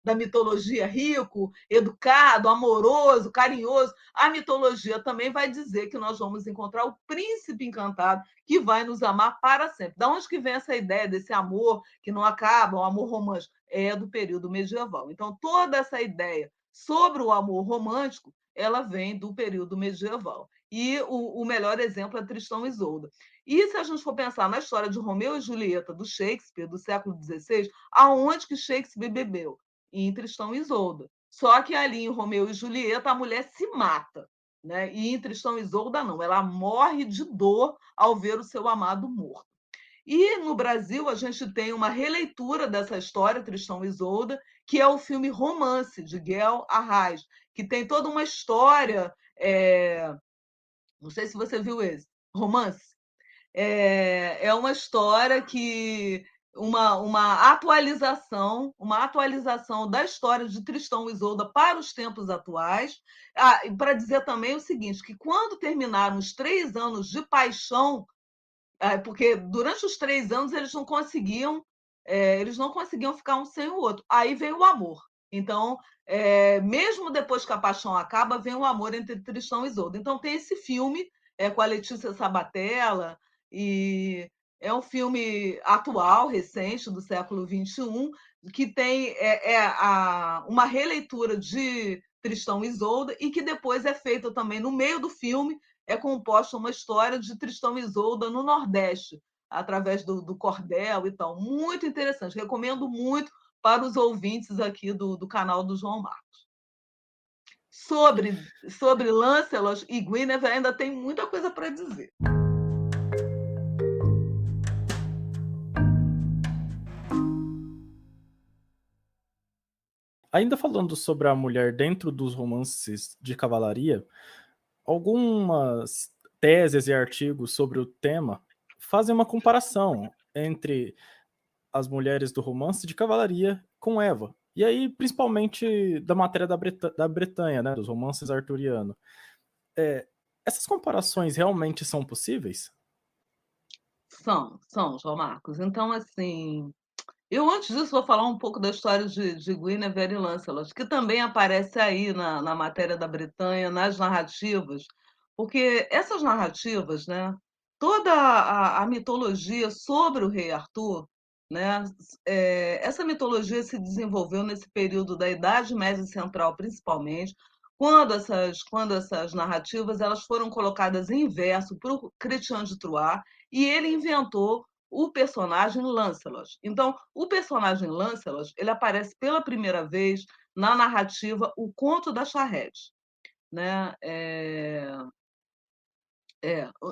da mitologia, rico, educado, amoroso, carinhoso. A mitologia também vai dizer que nós vamos encontrar o príncipe encantado que vai nos amar para sempre. Da onde que vem essa ideia desse amor que não acaba, o amor romântico? É do período medieval. Então, toda essa ideia sobre o amor romântico, ela vem do período medieval. E o melhor exemplo é Tristão e Isolda. E se a gente for pensar na história de Romeu e Julieta do Shakespeare, do século XVI, aonde que Shakespeare bebeu? Em Tristão e Isolda. Só que ali em Romeu e Julieta a mulher se mata, né? E em Tristão e Isolda não, ela morre de dor ao ver o seu amado morto. E no Brasil a gente tem uma releitura dessa história, Tristão e Isolda, que é o filme Romance, de Guel Arraes, que tem toda uma história, não sei se você viu esse, Romance. É uma história que uma atualização da história de Tristão e Isolda para os tempos atuais, e para dizer também o seguinte, que quando terminaram os 3 anos de paixão, porque durante os 3 anos eles não conseguiam ficar um sem o outro, aí veio o amor. Então, mesmo depois que a paixão acaba, vem o amor entre Tristão e Isolda. Então tem esse filme com a Letícia Sabatella, e é um filme atual, recente, do século XXI, que tem uma releitura de Tristão e Isolda, e que depois é feita também no meio do filme, é composta uma história de Tristão e Isolda no Nordeste, através do cordel e tal. Muito interessante. Recomendo muito para os ouvintes aqui do canal do João Marcos. Sobre Lancelot e Guinevere ainda tem muita coisa para dizer. Ainda falando sobre a mulher dentro dos romances de cavalaria, algumas teses e artigos sobre o tema fazem uma comparação entre as mulheres do romance de cavalaria com Eva. E aí, principalmente da matéria da Bretanha, né, dos romances arturianos. Essas comparações realmente são possíveis? São, João Marcos. Então, assim, eu antes disso vou falar um pouco da história de Guinevere e Lancelot, que também aparece aí na matéria da Bretanha, nas narrativas, porque essas narrativas, né, toda a mitologia sobre o rei Arthur, né, essa mitologia se desenvolveu nesse período da Idade Média Central, principalmente, quando essas narrativas elas foram colocadas em verso por Christian de Troyes, e ele inventou o personagem Lancelot. Então, o personagem Lancelot, ele aparece pela primeira vez na narrativa O Conto da Charrete, né?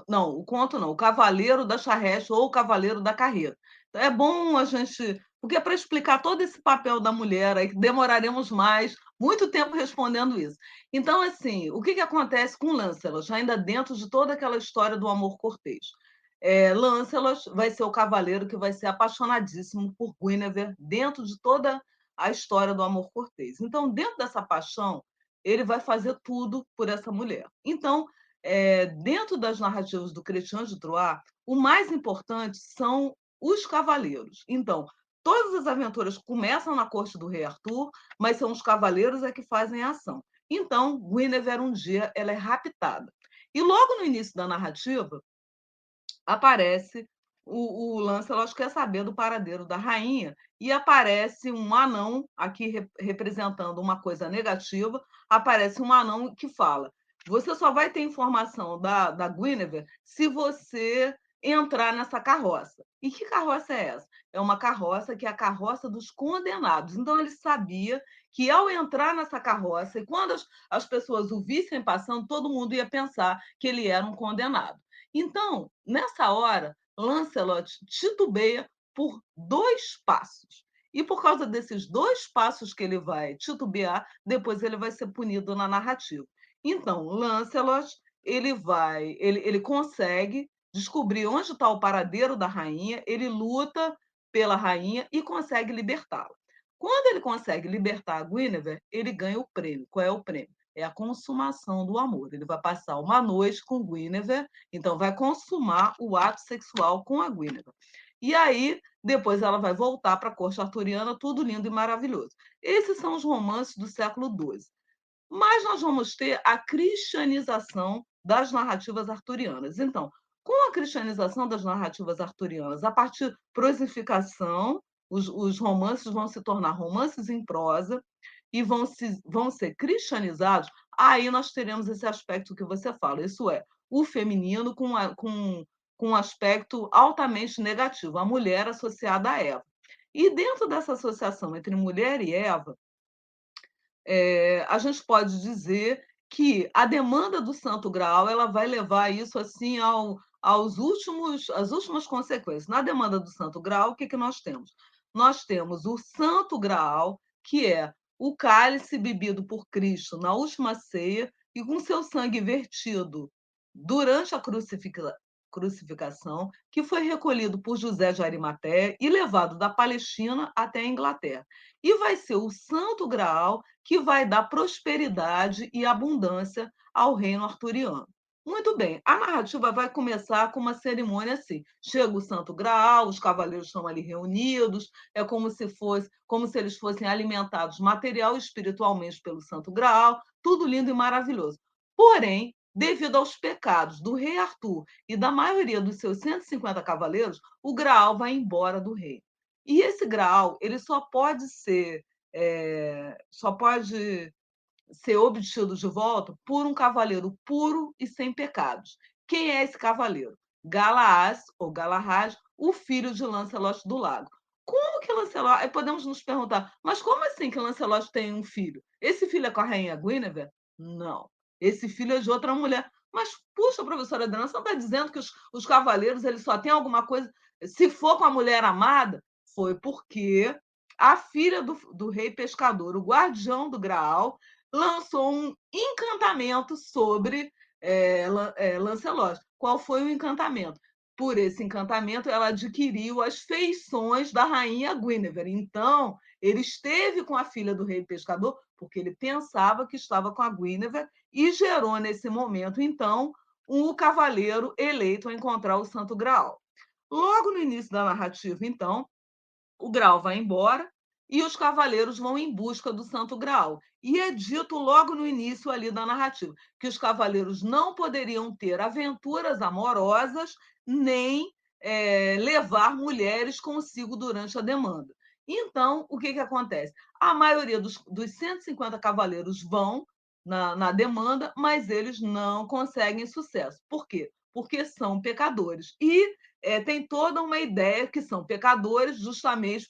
Não, o conto não, o Cavaleiro da Charrete ou o Cavaleiro da Carreta. Então, é bom a gente, porque é para explicar todo esse papel da mulher, aí demoraremos muito tempo respondendo isso. Então, assim, o que acontece com Lancelot, ainda dentro de toda aquela história do amor cortês? Lancelot vai ser o cavaleiro que vai ser apaixonadíssimo por Guinevere dentro de toda a história do amor cortês. Então, dentro dessa paixão, ele vai fazer tudo por essa mulher. Então, dentro das narrativas do Christian de Troyes, o mais importante são os cavaleiros. Então, todas as aventuras começam na corte do rei Arthur, mas são os cavaleiros que fazem a ação. Então, Guinevere, um dia, ela é raptada. E logo no início da narrativa, aparece o Lancelot quer saber do paradeiro da rainha, e aparece um anão, aqui representando uma coisa negativa, aparece um anão que fala: você só vai ter informação da Guinevere se você entrar nessa carroça. E que carroça é essa? É uma carroça que é a carroça dos condenados. Então ele sabia que ao entrar nessa carroça, e quando as pessoas o vissem passando, todo mundo ia pensar que ele era um condenado. Então, nessa hora, Lancelot titubeia por 2 passos. E por causa desses 2 passos que ele vai titubear, depois ele vai ser punido na narrativa. Então, Lancelot, ele consegue descobrir onde está o paradeiro da rainha, ele luta pela rainha e consegue libertá-la. Quando ele consegue libertar a Guinevere, ele ganha o prêmio. Qual é o prêmio? É a consumação do amor. Ele vai passar uma noite com Guinevere, então vai consumar o ato sexual com a Guinevere. E aí, depois ela vai voltar para a corte arturiana, tudo lindo e maravilhoso. Esses são os romances do século XII. Mas nós vamos ter a cristianização das narrativas arturianas. Então, com a cristianização das narrativas arturianas, a partir da prosificação, os romances vão se tornar romances em prosa e vão ser cristianizados, aí nós teremos esse aspecto que você fala, isso é, o feminino com um aspecto altamente negativo, a mulher associada a Eva. E dentro dessa associação entre mulher e Eva, a gente pode dizer que a demanda do Santo Graal ela vai levar isso assim às últimas consequências. Na demanda do Santo Graal, o que nós temos? Nós temos o Santo Graal, que é o cálice bebido por Cristo na última ceia e com seu sangue vertido durante a crucificação, que foi recolhido por José de Arimateia e levado da Palestina até a Inglaterra. E vai ser o Santo Graal que vai dar prosperidade e abundância ao reino arturiano. Muito bem, a narrativa vai começar com uma cerimônia assim. Chega o Santo Graal, os cavaleiros estão ali reunidos, é como se eles fossem alimentados material e espiritualmente pelo Santo Graal, tudo lindo e maravilhoso. Porém, devido aos pecados do rei Arthur e da maioria dos seus 150 cavaleiros, o Graal vai embora do rei. E esse Graal ele só pode ser obtido de volta por um cavaleiro puro e sem pecados. Quem é esse cavaleiro? Galaás, ou Galahad, o filho de Lancelot do Lago. Como que Lancelot... Aí podemos nos perguntar, mas como assim que Lancelot tem um filho? Esse filho é com a rainha Guinevere? Não. Esse filho é de outra mulher. Mas, puxa, professora Adriana, você não está dizendo que os cavaleiros eles só têm alguma coisa... Se for com a mulher amada, foi porque a filha do rei pescador, o guardião do Graal, lançou um encantamento sobre Lancelot. Qual foi o encantamento? Por esse encantamento, ela adquiriu as feições da rainha Guinevere. Então, ele esteve com a filha do rei pescador porque ele pensava que estava com a Guinevere e gerou, nesse momento, então, o cavaleiro eleito a encontrar o Santo Graal. Logo no início da narrativa, então, o Graal vai embora e os cavaleiros vão em busca do Santo Graal. E é dito logo no início ali da narrativa que os cavaleiros não poderiam ter aventuras amorosas nem levar mulheres consigo durante a demanda. Então, o que acontece? A maioria dos 150 cavaleiros vão na demanda, mas eles não conseguem sucesso. Por quê? Porque são pecadores. E tem toda uma ideia que são pecadores justamente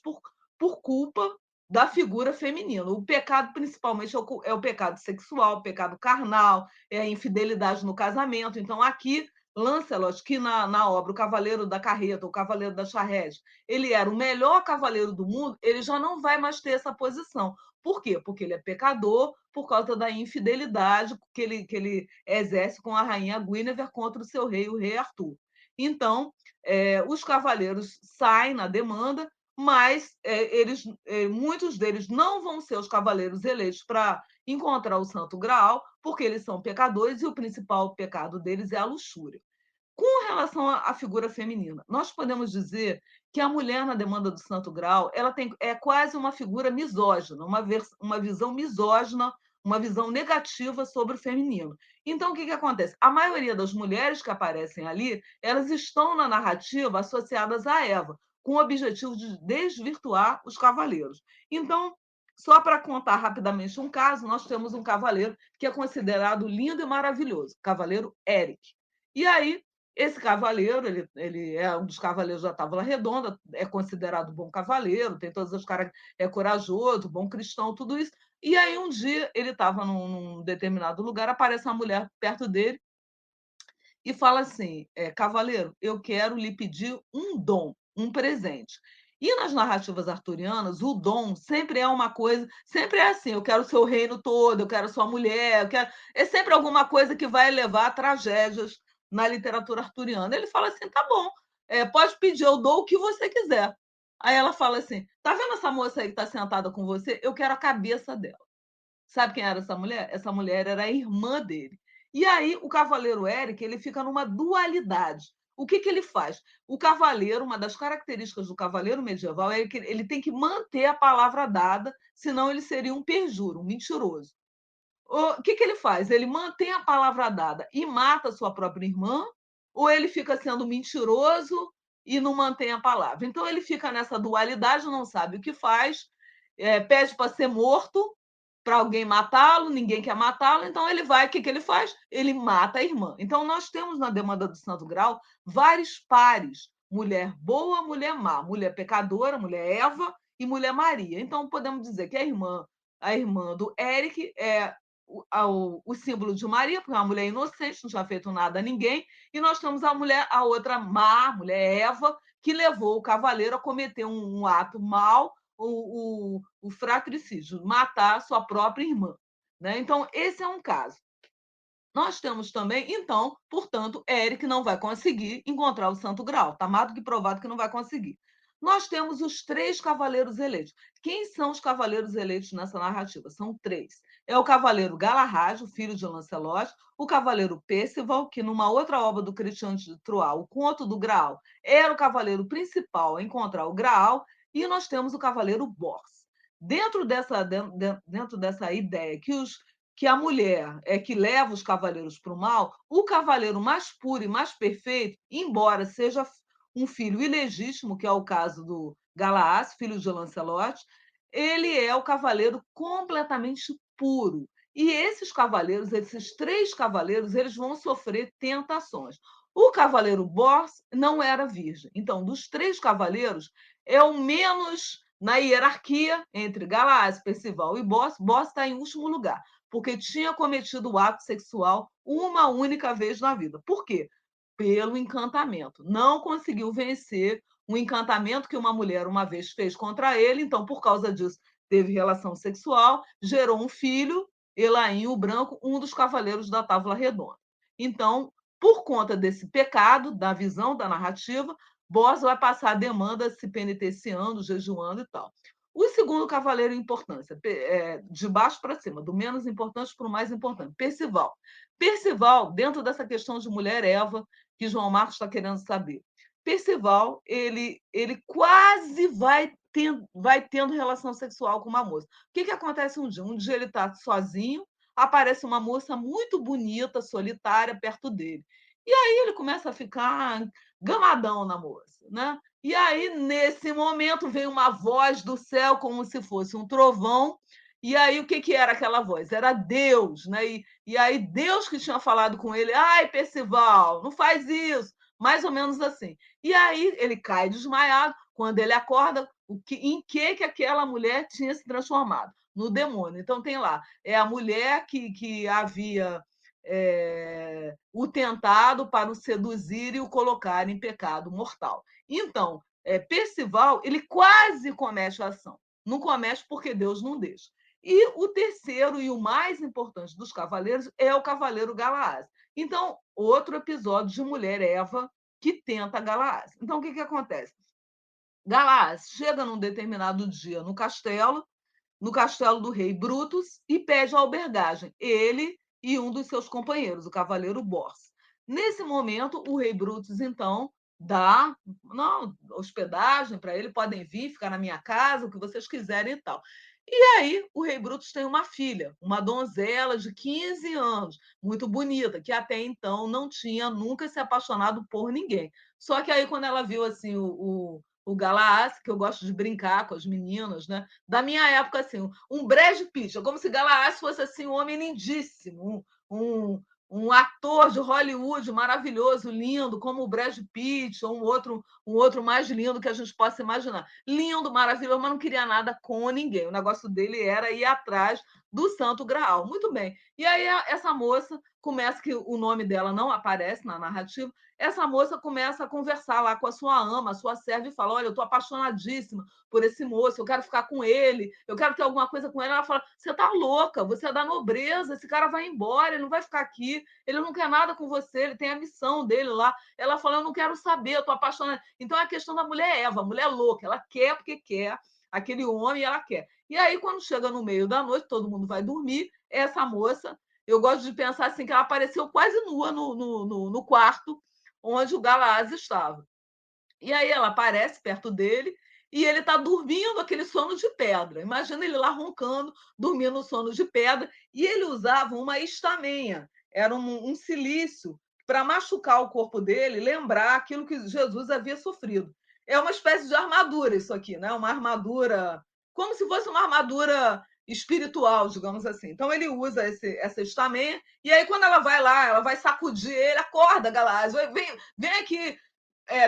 por culpa da figura feminina. O pecado, principalmente, é o pecado sexual, o pecado carnal, é a infidelidade no casamento. Então, aqui, Lancelot, que na obra O Cavaleiro da Carreta, O Cavaleiro da Charrete, ele era o melhor cavaleiro do mundo, ele já não vai mais ter essa posição. Por quê? Porque ele é pecador por causa da infidelidade que ele exerce com a rainha Guinevere contra o seu rei, o rei Arthur. Então, os cavaleiros saem na demanda, mas muitos deles não vão ser os cavaleiros eleitos para encontrar o Santo Graal, porque eles são pecadores e o principal pecado deles é a luxúria. Com relação à figura feminina, nós podemos dizer que a mulher na demanda do Santo Graal é quase uma figura misógina, uma visão misógina, uma visão negativa sobre o feminino. Então, o que acontece? A maioria das mulheres que aparecem ali, elas estão na narrativa associadas a Eva, com o objetivo de desvirtuar os cavaleiros. Então, só para contar rapidamente um caso, nós temos um cavaleiro que é considerado lindo e maravilhoso, o cavaleiro Eric. E aí, esse cavaleiro, ele é um dos cavaleiros da Távola Redonda, é considerado bom cavaleiro, tem todas as características, é corajoso, bom cristão, tudo isso. E aí, um dia, ele estava num determinado lugar, aparece uma mulher perto dele e fala assim: cavaleiro, eu quero lhe pedir um dom, um presente. E nas narrativas arturianas, o dom sempre é uma coisa, sempre é assim: eu quero o seu reino todo, eu quero sua mulher, é sempre alguma coisa que vai levar a tragédias na literatura arturiana. Ele fala assim: tá bom, pode pedir, eu dou o que você quiser. Aí ela fala assim: tá vendo essa moça aí que está sentada com você? Eu quero a cabeça dela. Sabe quem era essa mulher? Essa mulher era a irmã dele. E aí o cavaleiro Eric ele fica numa dualidade. O que ele faz? O cavaleiro, uma das características do cavaleiro medieval é que ele tem que manter a palavra dada, senão ele seria um perjuro, um mentiroso. O que ele faz? Ele mantém a palavra dada e mata sua própria irmã, ou ele fica sendo mentiroso e não mantém a palavra? Então ele fica nessa dualidade, não sabe o que faz, pede para ser morto, para alguém matá-lo, ninguém quer matá-lo, então ele vai, o que ele faz? Ele mata a irmã. Então nós temos na demanda do Santo Grau vários pares, mulher boa, mulher má, mulher pecadora, mulher Eva e mulher Maria. Então podemos dizer que a irmã do Eric é o símbolo de Maria, porque é uma mulher inocente, não tinha feito nada a ninguém, e nós temos a outra má, mulher Eva, que levou o cavaleiro a cometer um ato mau, o fratricídio, matar sua própria irmã. Né? Então, esse é um caso. Nós temos também, então, portanto, Eric não vai conseguir encontrar o Santo Graal. Está mais do que provado que não vai conseguir. Nós temos os 3 cavaleiros eleitos. Quem são os cavaleiros eleitos nessa narrativa? São 3. É o cavaleiro Galahad, o filho de Lancelot, o cavaleiro Percival, que numa outra obra do Christian de Troyes, O Conto do Graal, era o cavaleiro principal a encontrar o Graal, e nós temos o cavaleiro Bors. Dentro dessa ideia que a mulher é que leva os cavaleiros para o mal, o cavaleiro mais puro e mais perfeito, embora seja um filho ilegítimo, que é o caso do Galaás, filho de Lancelot, ele é o cavaleiro completamente puro. E esses 3 cavaleiros, eles vão sofrer tentações. O cavaleiro Bors não era virgem. Então, dos 3 cavaleiros, é o menos na hierarquia entre Galaás, Percival e Bors. Bors está em último lugar, porque tinha cometido o ato sexual uma única vez na vida. Por quê? Pelo encantamento. Não conseguiu vencer um encantamento que uma mulher uma vez fez contra ele, então, por causa disso, teve relação sexual, gerou um filho, Elaim o Branco, um dos cavaleiros da Távola Redonda. Então, por conta desse pecado, da visão da narrativa, Bors vai passar a demanda se penitenciando, jejuando e tal. O segundo cavaleiro em importância, de baixo para cima, do menos importante para o mais importante, Percival. Percival, dentro dessa questão de mulher Eva, que João Marcos está querendo saber. Percival, ele quase vai tendo relação sexual com uma moça. O que acontece um dia? Um dia ele está sozinho, aparece uma moça muito bonita, solitária, perto dele. E aí ele começa a ficar gamadão na moça, né? E aí, nesse momento, vem uma voz do céu, como se fosse um trovão. E aí, o que era aquela voz? Era Deus, né? E aí, Deus que tinha falado com ele: ai, Percival, não faz isso. Mais ou menos assim. E aí, ele cai desmaiado. Quando ele acorda, em que aquela mulher tinha se transformado? No demônio. Então, tem lá: é a mulher que havia o tentado para o seduzir e o colocar em pecado mortal. Então, Percival, ele quase comete a ação. Não comete porque Deus não deixa. E o terceiro e o mais importante dos cavaleiros é o cavaleiro Galaás. Então, outro episódio de mulher Eva que tenta Galaás. Então, o que acontece? Galaás chega num determinado dia no castelo do rei Brutus, e pede albergagem, ele e um dos seus companheiros, o cavaleiro Bors. Nesse momento, o rei Brutus, então, dá hospedagem para ele, podem vir, ficar na minha casa, o que vocês quiserem e tal. E aí, o rei Brutus tem uma filha, uma donzela de 15 anos, muito bonita, que até então não tinha nunca se apaixonado por ninguém. Só que aí, quando ela viu assim o Galaás, que eu gosto de brincar com as meninas, né? Da minha época, assim, um Brad Pitt, é como se Galaás fosse assim, um homem lindíssimo, um ator de Hollywood maravilhoso, lindo, como o Brad Pitt, ou um outro mais lindo que a gente possa imaginar. Lindo, maravilhoso, mas não queria nada com ninguém. O negócio dele era ir atrás do Santo Graal. Muito bem. E aí essa moça começa, que o nome dela não aparece na narrativa, essa moça começa a conversar lá com a sua ama, a sua serva, e fala: olha, eu estou apaixonadíssima por esse moço, eu quero ficar com ele, eu quero ter alguma coisa com ele. Ela fala: você está louca, você é da nobreza, esse cara vai embora, ele não vai ficar aqui, ele não quer nada com você, ele tem a missão dele lá. Ela fala: eu não quero saber, eu estou apaixonada. Então é a questão da mulher Eva, a mulher louca, ela quer porque quer aquele homem, ela quer. E aí, quando chega no meio da noite, todo mundo vai dormir, essa moça, eu gosto de pensar assim, que ela apareceu quase nua no quarto onde o Galaás estava. E aí ela aparece perto dele e ele está dormindo aquele sono de pedra. Imagina ele lá roncando, dormindo no sono de pedra. E ele usava uma estamenha, era um silício para machucar o corpo dele, lembrar aquilo que Jesus havia sofrido. É uma espécie de armadura isso aqui, né? Uma armadura, como se fosse uma armadura espiritual, digamos assim. Então ele usa essa estamenha, e aí quando ela vai lá, ela vai sacudir ele: acorda, Galás, vem aqui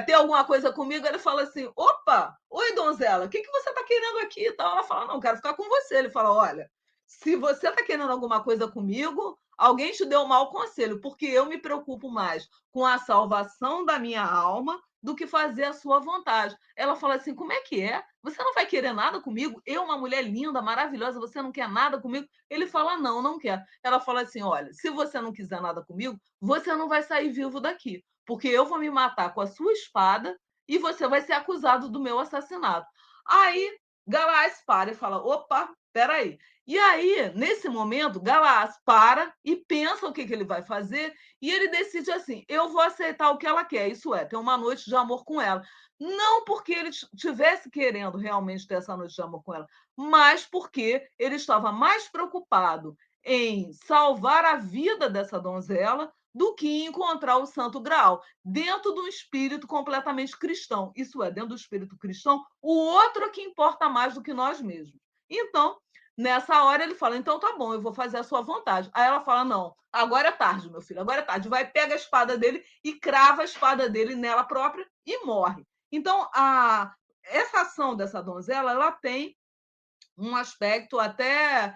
ter alguma coisa comigo. Ele fala assim: opa, oi, donzela, o que você está querendo aqui? Então ela fala: não, quero ficar com você. Ele fala: olha, se você está querendo alguma coisa comigo, alguém te deu um mau conselho, porque eu me preocupo mais com a salvação da minha alma do que fazer a sua vontade. Ela fala assim: como é que é? Você não vai querer nada comigo? Eu, uma mulher linda, maravilhosa, você não quer nada comigo? Ele fala: não, não quer. Ela fala assim: olha, se você não quiser nada comigo, você não vai sair vivo daqui, porque eu vou me matar com a sua espada e você vai ser acusado do meu assassinato. Aí Galaás para e fala: opa, peraí. E aí, nesse momento, Galaás para e pensa o que ele vai fazer, e ele decide assim: eu vou aceitar o que ela quer, isso é, ter uma noite de amor com ela. Não porque ele estivesse querendo realmente ter essa noite de amor com ela, mas porque ele estava mais preocupado em salvar a vida dessa donzela do que encontrar o Santo Graal, dentro de um espírito completamente cristão. Isso é, dentro do espírito cristão, o outro é que importa mais do que nós mesmos. Então, Nessa hora ele fala, então tá bom, eu vou fazer a sua vontade. Aí ela fala, não, agora é tarde, meu filho, agora é tarde. Vai, pega a espada dele e crava a espada dele nela própria e morre. Então, essa ação dessa donzela, ela tem um aspecto até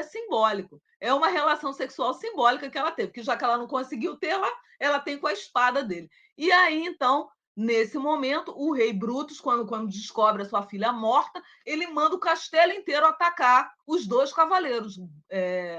simbólico. É uma relação sexual simbólica que ela teve, porque já que ela não conseguiu tê-la, ela tem com a espada dele. E aí, então, nesse momento, o rei Brutus, quando descobre a sua filha morta, ele manda o castelo inteiro atacar os dois cavaleiros,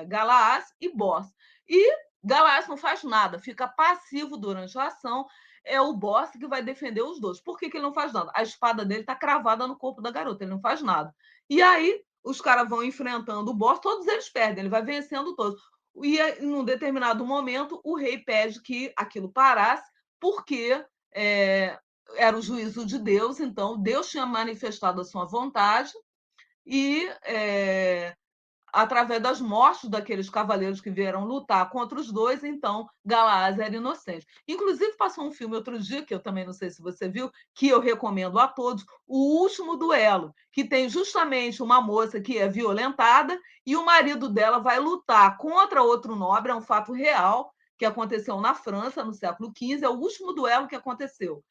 Galaás e Bors. E Galaás não faz nada, fica passivo durante a ação. É o Bors que vai defender os dois. Por que ele não faz nada? A espada dele está cravada no corpo da garota, ele não faz nada. E aí os caras vão enfrentando o boss, todos eles perdem, ele vai vencendo todos. E num determinado momento, o rei pede que aquilo parasse, porque era o juízo de Deus, então Deus tinha manifestado a sua vontade e através das mortes daqueles cavaleiros que vieram lutar contra os dois, então Galaás era inocente. Inclusive, passou um filme outro dia, que eu também não sei se você viu, que eu recomendo a todos, O Último Duelo, que tem justamente uma moça que é violentada e o marido dela vai lutar contra outro nobre, é um fato real, que aconteceu na França, no século XV, é o último duelo que aconteceu.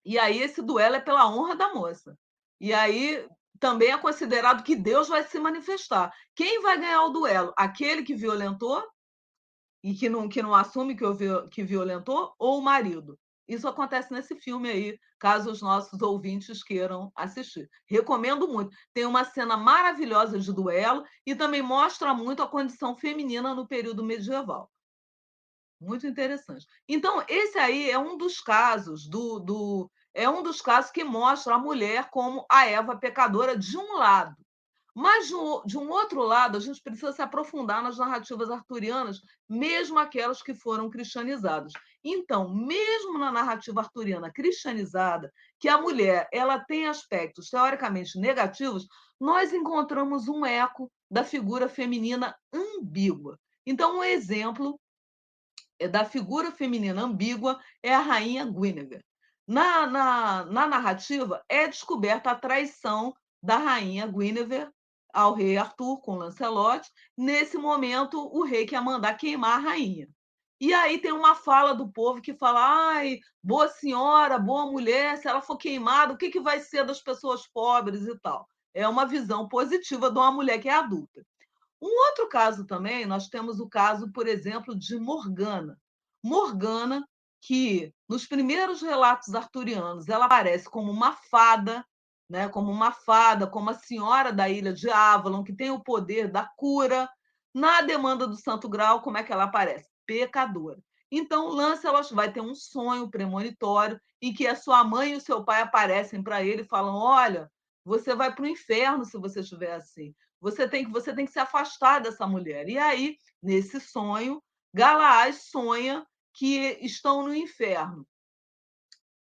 E aí esse duelo é pela honra da moça. E aí também é considerado que Deus vai se manifestar. Quem vai ganhar o duelo? Aquele que violentou e que não assume que violentou ou o marido? Isso acontece nesse filme aí, caso os nossos ouvintes queiram assistir. Recomendo muito. Tem uma cena maravilhosa de duelo e também mostra muito a condição feminina no período medieval. Muito interessante. Então, esse aí é um dos casos é um dos casos que mostra a mulher como a Eva pecadora de um lado. Mas de um outro lado, a gente precisa se aprofundar nas narrativas arturianas, mesmo aquelas que foram cristianizadas. Então, mesmo na narrativa arturiana cristianizada, que a mulher ela tem aspectos teoricamente negativos, nós encontramos um eco da figura feminina ambígua. Então, um exemplo da figura feminina ambígua é a rainha Guinevere. Na narrativa, é descoberta a traição da rainha Guinevere ao rei Arthur com Lancelot. Nesse momento, o rei quer mandar queimar a rainha. E aí tem uma fala do povo que fala: ai, boa senhora, boa mulher, se ela for queimada, o que vai ser das pessoas pobres e tal? É uma visão positiva de uma mulher que é adulta. Um outro caso também, nós temos o caso, por exemplo, de Morgana. Morgana, que nos primeiros relatos arturianos ela aparece como uma fada, né? Como a senhora da ilha de Avalon, que tem o poder da cura. Na demanda do Santo Graal, como é que ela aparece? Pecadora. Então, Lancelot vai ter um sonho premonitório em que a sua mãe e o seu pai aparecem para ele e falam: olha, você vai para o inferno se você estiver assim. Você tem que se afastar dessa mulher. E aí, nesse sonho, Galaás sonha que estão no inferno.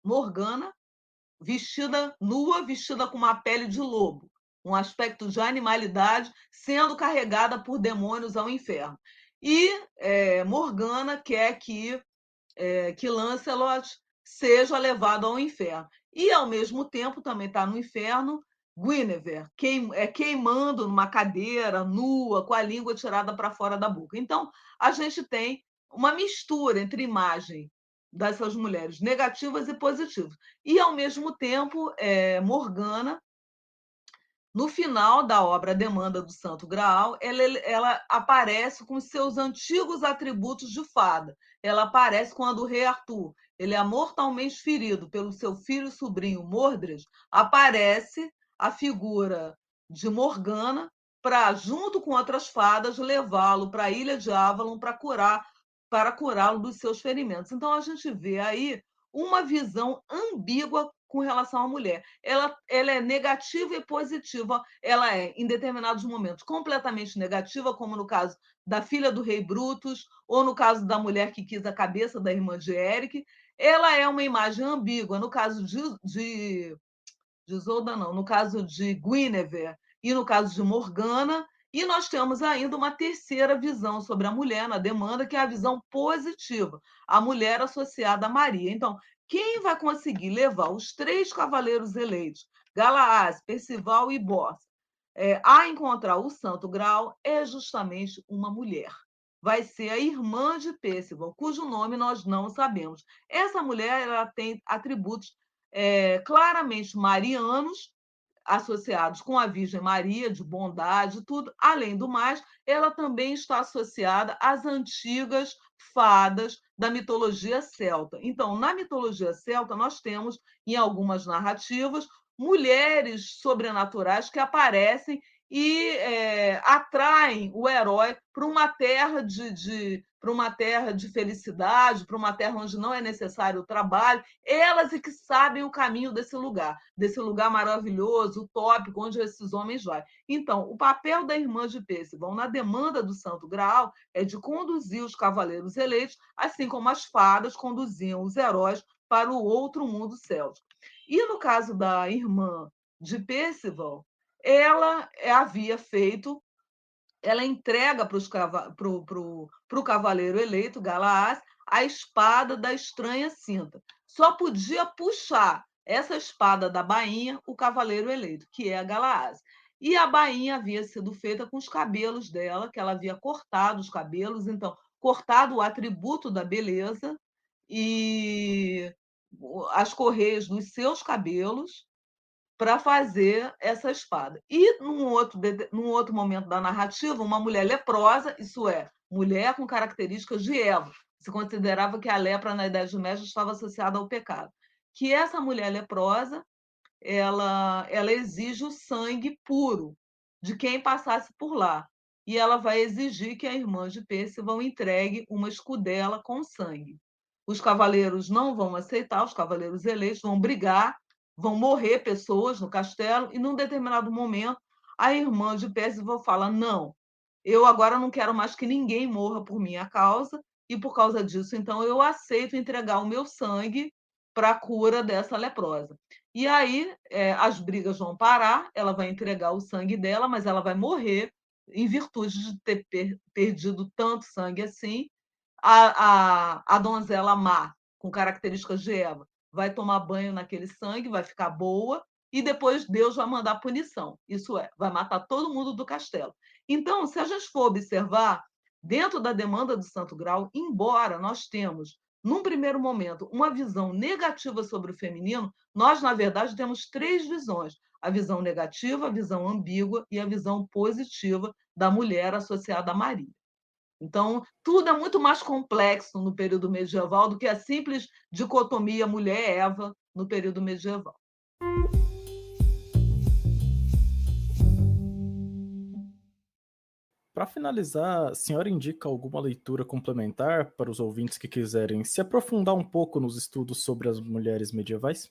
Morgana, vestida nua, vestida com uma pele de lobo, um aspecto de animalidade, sendo carregada por demônios ao inferno. E Morgana quer que Lancelot seja levado ao inferno. E, ao mesmo tempo, também está no inferno Guinevere, queimando numa cadeira, nua, com a língua tirada para fora da boca. Então, a gente tem uma mistura entre imagem dessas mulheres negativas e positivas. E, ao mesmo tempo, Morgana, no final da obra Demanda do Santo Graal, ela aparece com seus antigos atributos de fada. Ela aparece quando o rei Arthur ele é mortalmente ferido pelo seu filho e sobrinho Mordred, aparece a figura de Morgana para, junto com outras fadas, levá-lo para a ilha de Avalon para curá-lo dos seus ferimentos. Então, a gente vê aí uma visão ambígua com relação à mulher. Ela é negativa e positiva. Ela é, em determinados momentos, completamente negativa, como no caso da filha do rei Brutus, ou no caso da mulher que quis a cabeça da irmã de Eric. Ela é uma imagem ambígua. No caso de Isolda, não. No caso de Guinevere e no caso de Morgana. E nós temos ainda uma terceira visão sobre a mulher na demanda, que é a visão positiva, a mulher associada a Maria. Então, quem vai conseguir levar os 3 cavaleiros eleitos, Galaás, Percival e Bors, a encontrar o Santo Graal é justamente uma mulher. Vai ser a irmã de Pércival, cujo nome nós não sabemos. Essa mulher ela tem atributos claramente marianos, associados com a Virgem Maria, de bondade, tudo. Além do mais, ela também está associada às antigas fadas da mitologia celta. Então, na mitologia celta, nós temos, em algumas narrativas, mulheres sobrenaturais que aparecem e atraem o herói para uma terra para uma terra de felicidade, para uma terra onde não é necessário o trabalho, elas é que sabem o caminho desse lugar maravilhoso, utópico, onde esses homens vão. Então, o papel da irmã de Pércival na demanda do Santo Graal é de conduzir os cavaleiros eleitos, assim como as fadas conduziam os heróis para o outro mundo céltico. E no caso da irmã de Pércival, ela havia feito, ela entrega para o cavaleiro eleito, Galaás, a espada da estranha cinta. Só podia puxar essa espada da bainha o cavaleiro eleito, que é a Galaás. E a bainha havia sido feita com os cabelos dela, que ela havia cortado os cabelos, então, cortado o atributo da beleza e as correias dos seus cabelos, para fazer essa espada. E num outro momento da narrativa, uma mulher leprosa, isso é, mulher com características de Eva. Se considerava que a lepra na Idade Média estava associada ao pecado. Que essa mulher leprosa, ela exige o sangue puro de quem passasse por lá. E ela vai exigir que a irmã de Pércival entregue uma escudela com sangue. Os cavaleiros não vão aceitar, os cavaleiros eleitos vão brigar, vão morrer pessoas no castelo, e num determinado momento a irmã de Pércival fala: não, eu agora não quero mais que ninguém morra por minha causa, e por causa disso, então, eu aceito entregar o meu sangue para a cura dessa leprosa. E aí as brigas vão parar, ela vai entregar o sangue dela, mas ela vai morrer em virtude de ter perdido tanto sangue assim. A donzela má, com características de Eva, vai tomar banho naquele sangue, vai ficar boa, e depois Deus vai mandar punição. Isso é, vai matar todo mundo do castelo. Então, se a gente for observar, dentro da demanda do Santo Graal, embora nós temos, num primeiro momento, uma visão negativa sobre o feminino, nós, na verdade, temos três visões: a visão negativa, a visão ambígua e a visão positiva da mulher associada a Maria. Então, tudo é muito mais complexo no período medieval do que a simples dicotomia mulher-Eva no período medieval. Para finalizar, a senhora indica alguma leitura complementar para os ouvintes que quiserem se aprofundar um pouco nos estudos sobre as mulheres medievais?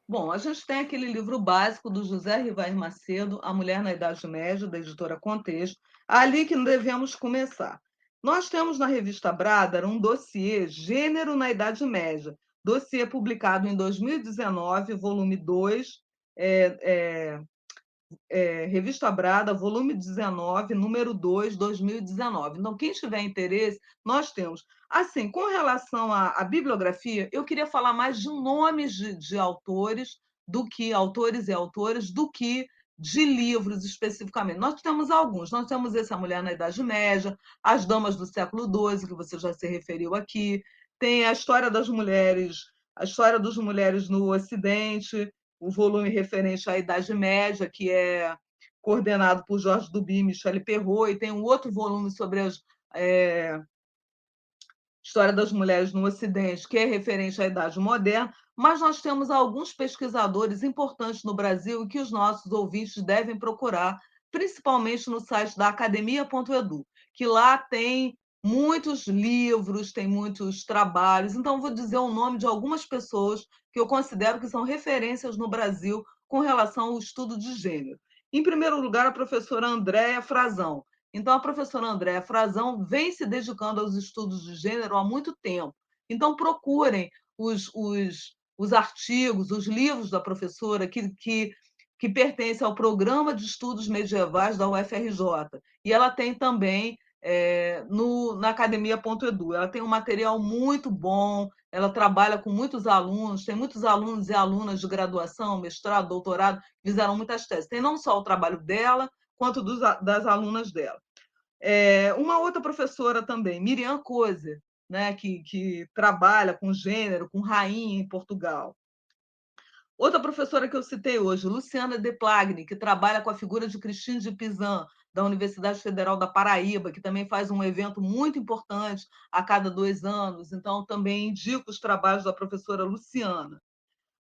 Bom, a gente tem aquele livro básico do José Rivair Macedo, A Mulher na Idade Média, da editora Contexto, ali que devemos começar. Nós temos na revista Brada um dossiê Gênero na Idade Média, dossiê publicado em 2019, volume 2, Revista Brada, volume 19, número 2, 2019. Então, quem tiver interesse, nós temos. Assim, com relação à bibliografia, eu queria falar mais de nomes de autores, do que autores e autoras, do que de livros especificamente. Nós temos alguns. Nós temos essa Mulher na Idade Média, As Damas do Século XII, que você já se referiu aqui, tem a História das Mulheres, a História das Mulheres no Ocidente, o volume referente à Idade Média, que é coordenado por Jorge Duby e Michel Perrault, e tem um outro volume sobre a História das Mulheres no Ocidente, que é referente à Idade Moderna, mas nós temos alguns pesquisadores importantes no Brasil e que os nossos ouvintes devem procurar, principalmente no site da academia.edu, que lá tem muitos livros, tem muitos trabalhos. Então, vou dizer o nome de algumas pessoas que eu considero que são referências no Brasil com relação ao estudo de gênero. Em primeiro lugar, a professora Andréa Frazão. Então, a professora Andréa Frazão vem se dedicando aos estudos de gênero há muito tempo. Então, procurem os artigos, os livros da professora que pertencem ao Programa de Estudos Medievais da UFRJ. E ela tem também na academia.edu. Ela tem um material muito bom, ela trabalha com muitos alunos, tem muitos alunos e alunas de graduação, mestrado, doutorado, fizeram muitas teses. Tem não só o trabalho dela, quanto das alunas dela. Uma outra professora também, Miriam Kozer, né, que trabalha com gênero, com rainha em Portugal. Outra professora que eu citei hoje, Luciana De Plagni, que trabalha com a figura de Cristine de Pizan, da Universidade Federal da Paraíba, que também faz um evento muito importante a cada 2 anos. Então, também indico os trabalhos da professora Luciana.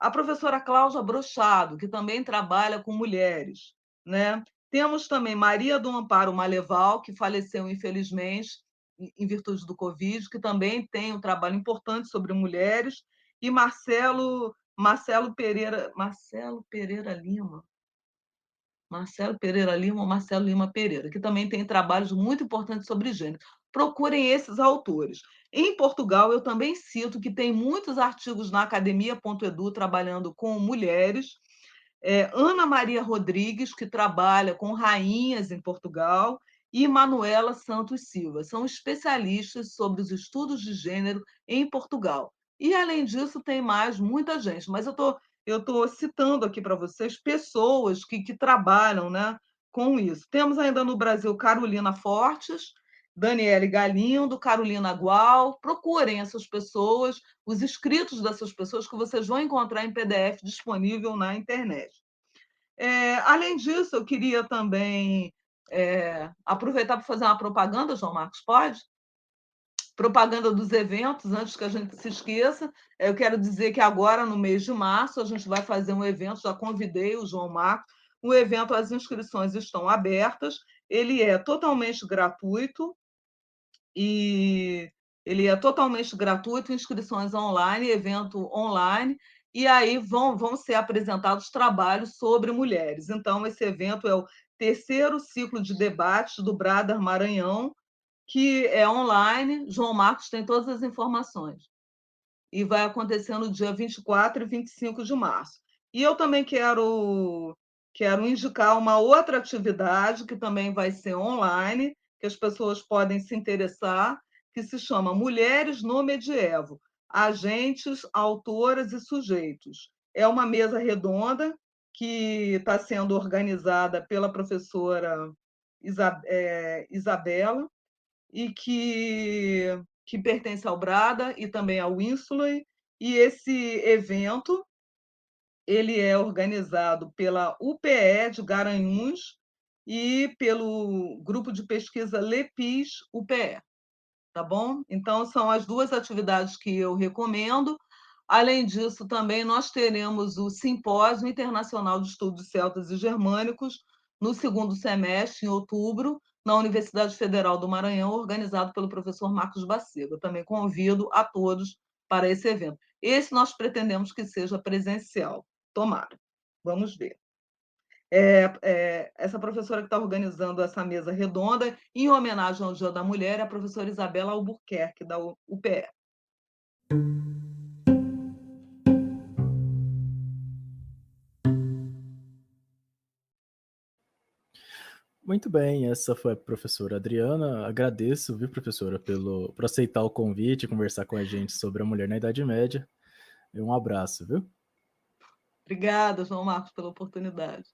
A professora Cláudia Brochado, que também trabalha com mulheres, né? Temos também Maria do Amparo Maleval, que faleceu, infelizmente, em virtude do Covid, que também tem um trabalho importante sobre mulheres, e Marcelo Pereira Lima, ou Marcelo Lima Pereira, que também tem trabalhos muito importantes sobre gênero. Procurem esses autores. Em Portugal, eu também cito que tem muitos artigos na academia.edu trabalhando com mulheres. Ana Maria Rodrigues, que trabalha com rainhas em Portugal, e Manuela Santos Silva. São especialistas sobre os estudos de gênero em Portugal. E, além disso, tem mais muita gente. Mas eu estou citando aqui para vocês pessoas que trabalham, né, com isso. Temos ainda no Brasil Carolina Fortes, Daniele Galindo, Carolina Gual. Procurem essas pessoas, os escritos dessas pessoas que vocês vão encontrar em PDF disponível na internet. Além disso, eu queria também aproveitar para fazer uma propaganda, João Marcos, pode? Propaganda dos eventos, antes que a gente se esqueça. Eu quero dizer que agora, no mês de março, a gente vai fazer um evento, já convidei o João Marcos, o evento, as inscrições estão abertas, ele é totalmente gratuito, inscrições online, evento online, e aí vão ser apresentados trabalhos sobre mulheres. Então, esse evento é o 3º ciclo de debates do Brother Maranhão, que é online. João Marcos tem todas as informações. E vai acontecer no dia 24 e 25 de março. E eu também quero indicar uma outra atividade que também vai ser online, que as pessoas podem se interessar, que se chama Mulheres no Medievo, Agentes, Autoras e Sujeitos. É uma mesa redonda que está sendo organizada pela professora Isabela, e que pertence ao Brada e também ao Winsley. E esse evento ele é organizado pela UPE de Garanhuns e pelo grupo de pesquisa Lepis UPE, tá bom? Então, são as 2 atividades que eu recomendo. Além disso, também nós teremos o Simpósio Internacional de Estudos Celtas e Germânicos no 2º semestre, em outubro, na Universidade Federal do Maranhão, organizado pelo professor Marcos Bacega. Eu também convido a todos para esse evento. Esse nós pretendemos que seja presencial. Tomara. Vamos ver. Essa professora que está organizando essa mesa redonda, em homenagem ao Dia da Mulher, é a professora Isabela Albuquerque, da UPE. Muito bem, essa foi a professora Adriana. Agradeço, viu, professora, por aceitar o convite e conversar com a gente sobre a mulher na Idade Média. E um abraço, viu? Obrigada, João Marcos, pela oportunidade.